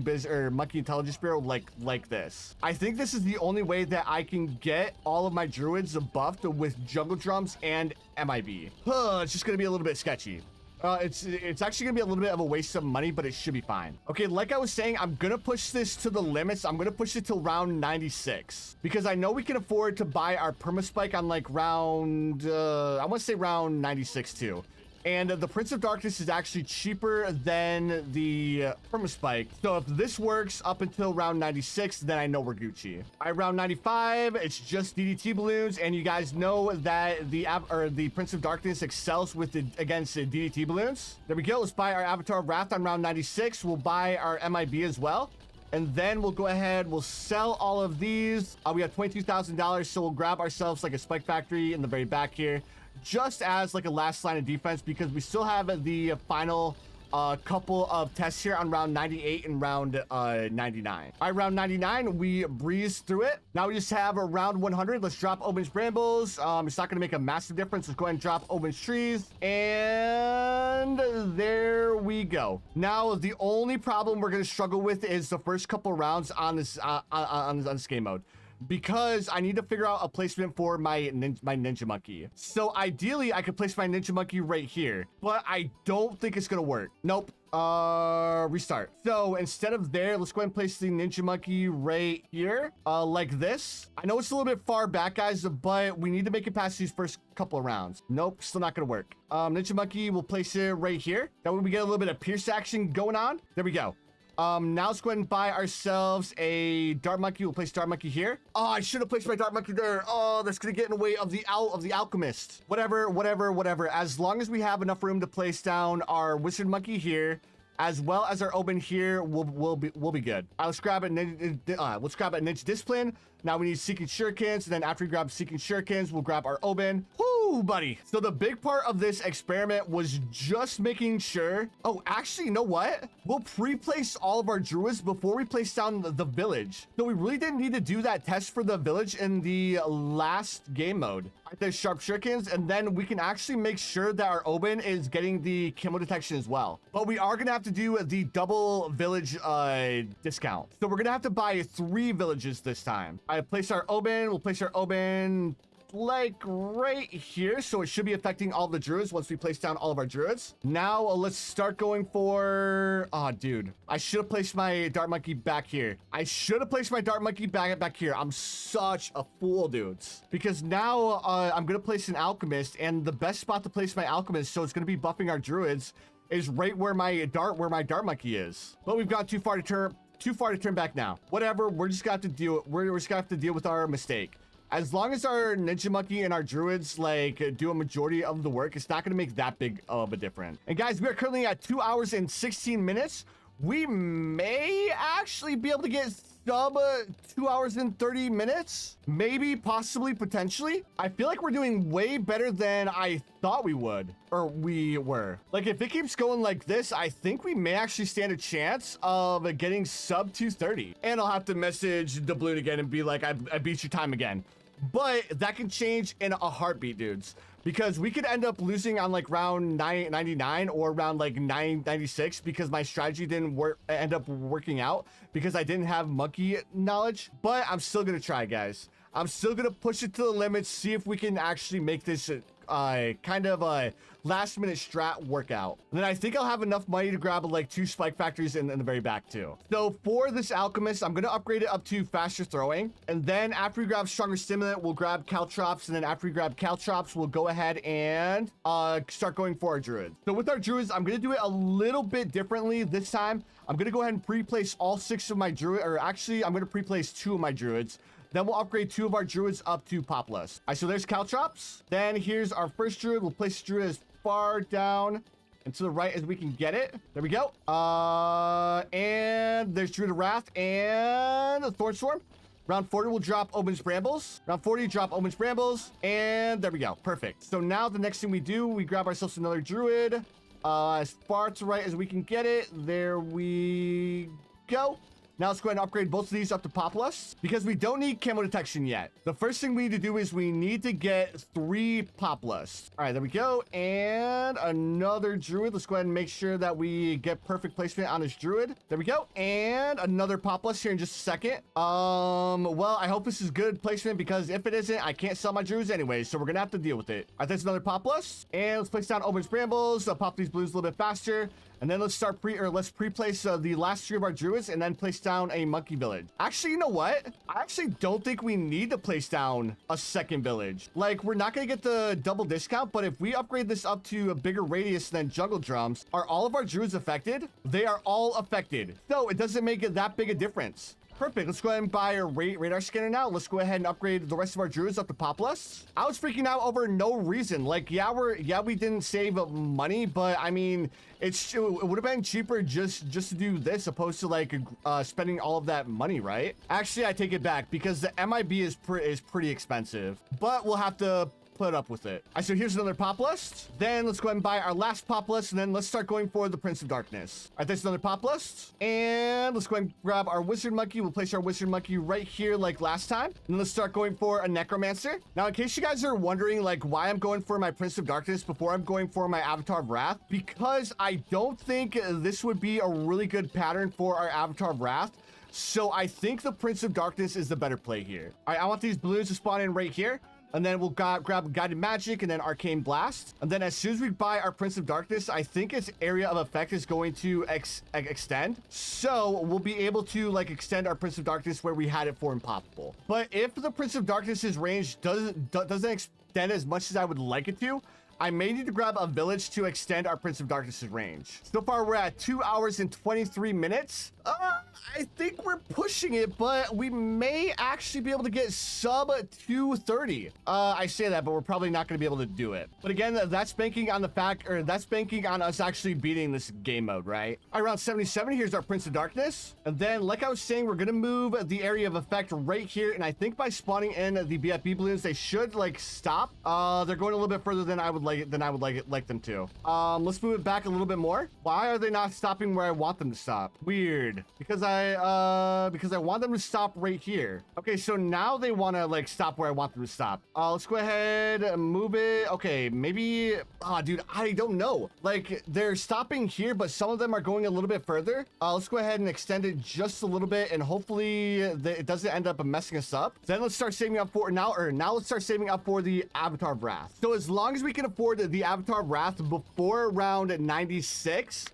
monkey intelligence bureau like this. I think this is the only way that I can get all of my druids buffed with jungle drums and MIB. It's just gonna be a little bit sketchy. It's actually gonna be a little bit of a waste of money, but it should be fine. Okay, like I was saying, I'm gonna push this to the limits. I'm gonna push it till round 96 because I know we can afford to buy our permaspike on like round I want to say round 96 too. And the Prince of Darkness is actually cheaper than the permaspike. So if this works up until round 96, then I know we're Gucci. All right, round 95, it's just DDT balloons, and you guys know that the Prince of Darkness excels against the DDT balloons. There we go. Let's buy our Avatar of Wrath on round 96. We'll buy our MIB as well. And then we'll go ahead, we'll sell all of these. We have $22,000, so we'll grab ourselves like a spike factory in the very back here, just as like a last line of defense, because we still have the final couple of tests here on round 98 and round 99. All right, round 99, we breeze through it. Now we just have a round 100. Let's drop Oben's Brambles. It's not going to make a massive difference. Let's go ahead and drop Oben's Trees. And there we go. Now, the only problem we're going to struggle with is the first couple rounds on this game mode, because I need to figure out a placement for my ninja monkey. So ideally, I could place my ninja monkey right here, but I don't think it's gonna work. Nope. Restart. So instead of there, let's go ahead and place the ninja monkey right here, like this. I know it's a little bit far back, guys, but we need to make it past these first couple of rounds. Nope, still not gonna work. Ninja monkey, we'll place it right here. That way we get a little bit of pierce action going on. There we go. Now let's go ahead and buy ourselves a dart monkey. We'll place dart monkey here. Oh, I should have placed my dart monkey there. Oh, that's gonna get in the way of the alchemist. Whatever. As long as we have enough room to place down our wizard monkey here, as well as our Oben here, we'll be good. Let's grab it. Let's grab a ninja discipline. Now we need seeking shurikens, and then after we grab seeking shurikens, we'll grab our Oben. Woo, buddy. So the big part of this experiment was just making sure. Oh, actually, you know what? We'll pre-place all of our druids before we place down the village. So we really didn't need to do that test for the village in the last game mode. There's sharp shurikens, and then we can actually make sure that our Oben is getting the camo detection as well. But we are gonna have to do the double village discount. So we're gonna have to buy 3 villages this time. I place our Oben. We'll place our Oben like right here, so it should be affecting all the druids once we place down all of our druids. Now let's start going for, oh dude, I should have placed my dart monkey back here. I should have placed my dart monkey back here. I'm such a fool, dudes, because now I'm gonna place an alchemist, and the best spot to place my alchemist, so it's gonna be buffing our druids, is right where my dart monkey is. But we've got too far to turn back now. Whatever, we're just gonna have to deal. We're just gonna have to deal with our mistake. As long as our ninja monkey and our druids like do a majority of the work, it's not going to make that big of a difference. And guys, we are currently at 2 hours and 16 minutes. We may actually be able to get sub 2 hours and 30 minutes? Maybe, possibly, potentially. I feel like we're doing way better than I thought we would, or we were. Like, if it keeps going like this, I think we may actually stand a chance of getting sub 230. And I'll have to message the Bloon again and be like, I beat your time again. But that can change in a heartbeat, dudes, because we could end up losing on like round 999 or round like 996 because my strategy didn't end up working out because I didn't have monkey knowledge. But I'm still gonna try, guys. I'm still gonna push it to the limits, see if we can actually make this kind of a last minute strat workout. And then I think I'll have enough money to grab like 2 spike factories in the very back too. So for this alchemist, I'm gonna upgrade it up to faster throwing, and then after we grab stronger stimulant, we'll grab caltrops, and then after we grab caltrops, we'll go ahead and start going for our druids. So with our druids, I'm gonna do it a little bit differently this time. I'm gonna go ahead and pre-place all 6 of my druids, or actually I'm gonna pre-place 2 of my druids. Then we'll upgrade 2 of our druids up to Popless. All right, so there's caltrops. Then here's our first druid. We'll place druid as far down and to the right as we can get it. There we go. And there's Druid of Wrath and a Thornstorm. Round 40 will drop Omen's Brambles. Round 40, drop Omen's Brambles. And there we go. Perfect. So now the next thing we do, we grab ourselves another druid. As far to the right as we can get it. There we go. Now let's go ahead and upgrade both of these up to Popless because we don't need camo detection yet. The first thing we need to do is we need to get 3 Popless. All right, there we go. And another druid. Let's go ahead and make sure that we get perfect placement on this druid. There we go. And another Popless here in just a second. Well, I hope this is good placement because if it isn't, I can't sell my druids anyway, so we're gonna have to deal with it. All right, that's another Popless. And let's place down Omen's Brambles. Pop these blues a little bit faster. And then let's start let's pre-place the last 3 of our druids and then place down a monkey village. Actually, you know what? I actually don't think we need to place down a second village. Like, we're not gonna get the double discount, but if we upgrade this up to a bigger radius than jungle drums, are all of our druids affected? They are all affected. So it doesn't make it that big a difference. Perfect. Let's go ahead and buy a radar scanner now. Let's go ahead and upgrade the rest of our druids up to Popless. I was freaking out over no reason. Like, yeah, we didn't save money, but I mean, it would have been cheaper just to do this opposed to like spending all of that money, right? Actually, I take it back because the MIB is pretty expensive, but we'll have to put up with it. All right, so here's another pop list. Then let's go ahead and buy our last pop list, and then let's start going for the Prince of Darkness. All right, that's another pop list. And let's go ahead and grab our Wizard Monkey. We'll place our Wizard Monkey right here like last time. And then let's start going for a Necromancer. Now, in case you guys are wondering like why I'm going for my Prince of Darkness before I'm going for my Avatar of Wrath, because I don't think this would be a really good pattern for our Avatar of Wrath. So I think the Prince of Darkness is the better play here. All right, I want these balloons to spawn in right here. And then we'll grab Guided Magic and then Arcane Blast. And then as soon as we buy our Prince of Darkness, I think its area of effect is going to extend. So we'll be able to like extend our Prince of Darkness where we had it for Impoppable. But if the Prince of Darkness's range doesn't extend as much as I would like it to, I may need to grab a village to extend our Prince of Darkness's range. So far, we're at 2 hours and 23 minutes. I think we're pushing it, but we may actually be able to get sub 230. I say that, but we're probably not going to be able to do it. But again, that's banking on the fact, or that's banking on us actually beating this game mode, right? All right, around 77, here's our Prince of Darkness. And then, like I was saying, we're going to move the area of effect right here. And I think by spawning in the BFB balloons, they should like stop. They're going a little bit further than I would like them to. Let's move it back a little bit more. Why are they not stopping where I want them to stop? Weird. Because I want them to stop right here. Okay, so now they want to like stop where I want them to stop. Let's go ahead and move it. Okay, maybe, dude, I don't know. Like, they're stopping here, but some of them are going a little bit further. Let's go ahead and extend it just a little bit, and hopefully it doesn't end up messing us up. Then let's start saving up for now let's start saving up for the Avatar of Wrath. So as long as we can afford the Avatar of Wrath before round 96,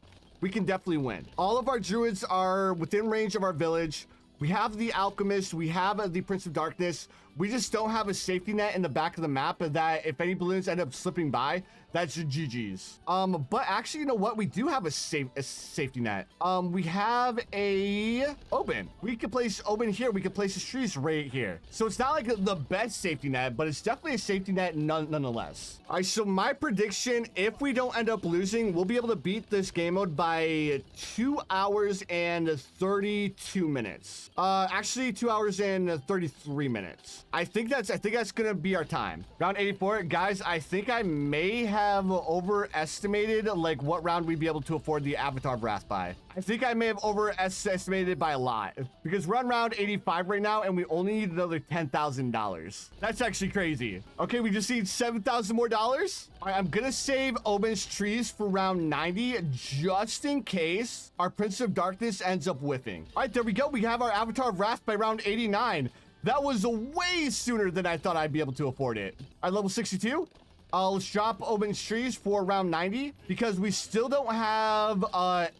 we can definitely win. All of our druids are within range of our village. We have the Alchemist, we have the Prince of Darkness, We just don't have a safety net in the back of the map that if any balloons end up slipping by, that's your GG's. But actually, you know what? We do have a safety net. We have a open. We could place open here. We could place the trees right here. So it's not like the best safety net, but it's definitely a safety net nonetheless. All right, so my prediction, if we don't end up losing, we'll be able to beat this game mode by 2 hours and 32 minutes. Actually 2 hours and 33 minutes. I think that's gonna be our time. Round 84, guys. I think I may have overestimated like what round we'd be able to afford the Avatar of Wrath by. I think I may have overestimated by a lot because we're on round 85 right now and we only need another $10,000. That's actually crazy. Okay, we just need $7,000 more dollars. All right, I'm gonna save Oben's trees for round 90 just in case our Prince of Darkness ends up whiffing. All right, there we go. We have our Avatar of Wrath by round 89. That was way sooner than I thought I'd be able to afford it. All right, level 62. Let's drop Oben's trees for round 90 because we still don't have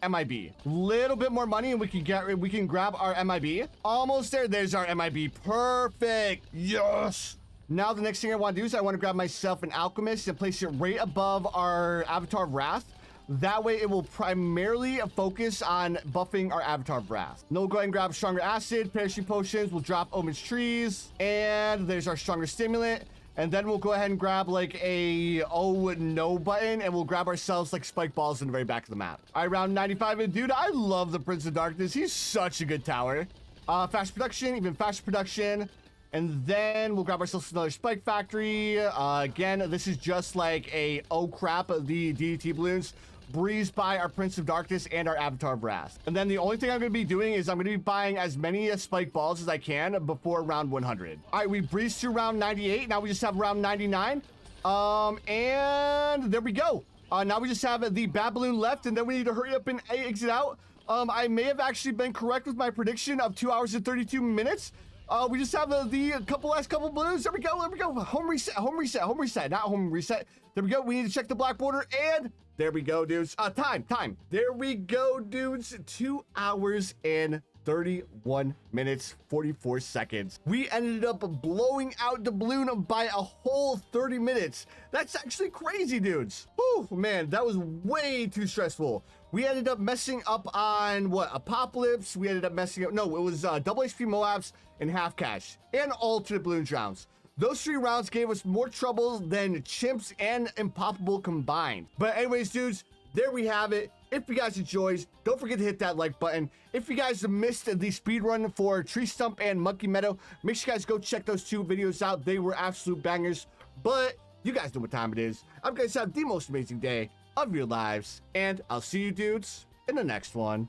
MIB. Little bit more money and we can grab our MIB. Almost there. There's our MIB. Perfect. Yes. Now the next thing I want to do is I want to grab myself an alchemist and place it right above our Avatar of Wrath. That way it will primarily focus on buffing our Avatar of Wrath. Then we'll go ahead and grab stronger acid, parachute potions. We'll drop Omen's trees, and there's our stronger stimulant. And then we'll go ahead and grab like a oh no button, and we'll grab ourselves like spike balls in the very back of the map. All right, round 95, and dude, I love the Prince of Darkness. He's such a good tower. Fast production, even faster production. And then we'll grab ourselves another spike factory. Again, this is just like a oh crap, the DDT balloons breezed by our Prince of Darkness and our Avatar of Wrath. And then the only thing I'm going to be doing is I'm going to be buying as many spike balls as I can before round 100. All right, we breezed through round 98. Now we just have round 99. And there we go. Now we just have the bad balloon left, and then we need to hurry up and exit out. I may have actually been correct with my prediction of 2 hours and 32 minutes. We just have the last couple balloons. There we go. There we go. Home reset, not home reset. There we go. We need to check the black border, and there we go, dudes. Time. There we go, dudes. 2 hours and 31 minutes, 44 seconds. We ended up blowing out the balloon by a whole 30 minutes. That's actually crazy, dudes. Oh man, that was way too stressful. We ended up messing up on what? Apopalypse. We ended up messing up. No, it was double Hp Moabs and Half Cash and alternate balloon rounds. Those 3 rounds gave us more trouble than Chimps and Impoppable combined. But anyways, dudes, there we have it. If you guys enjoyed, don't forget to hit that like button. If you guys missed the speedrun for Tree Stump and Monkey Meadow, make sure you guys go check those 2 videos out. They were absolute bangers. But you guys know what time it is. I hope you guys have the most amazing day of your lives. And I'll see you dudes in the next one.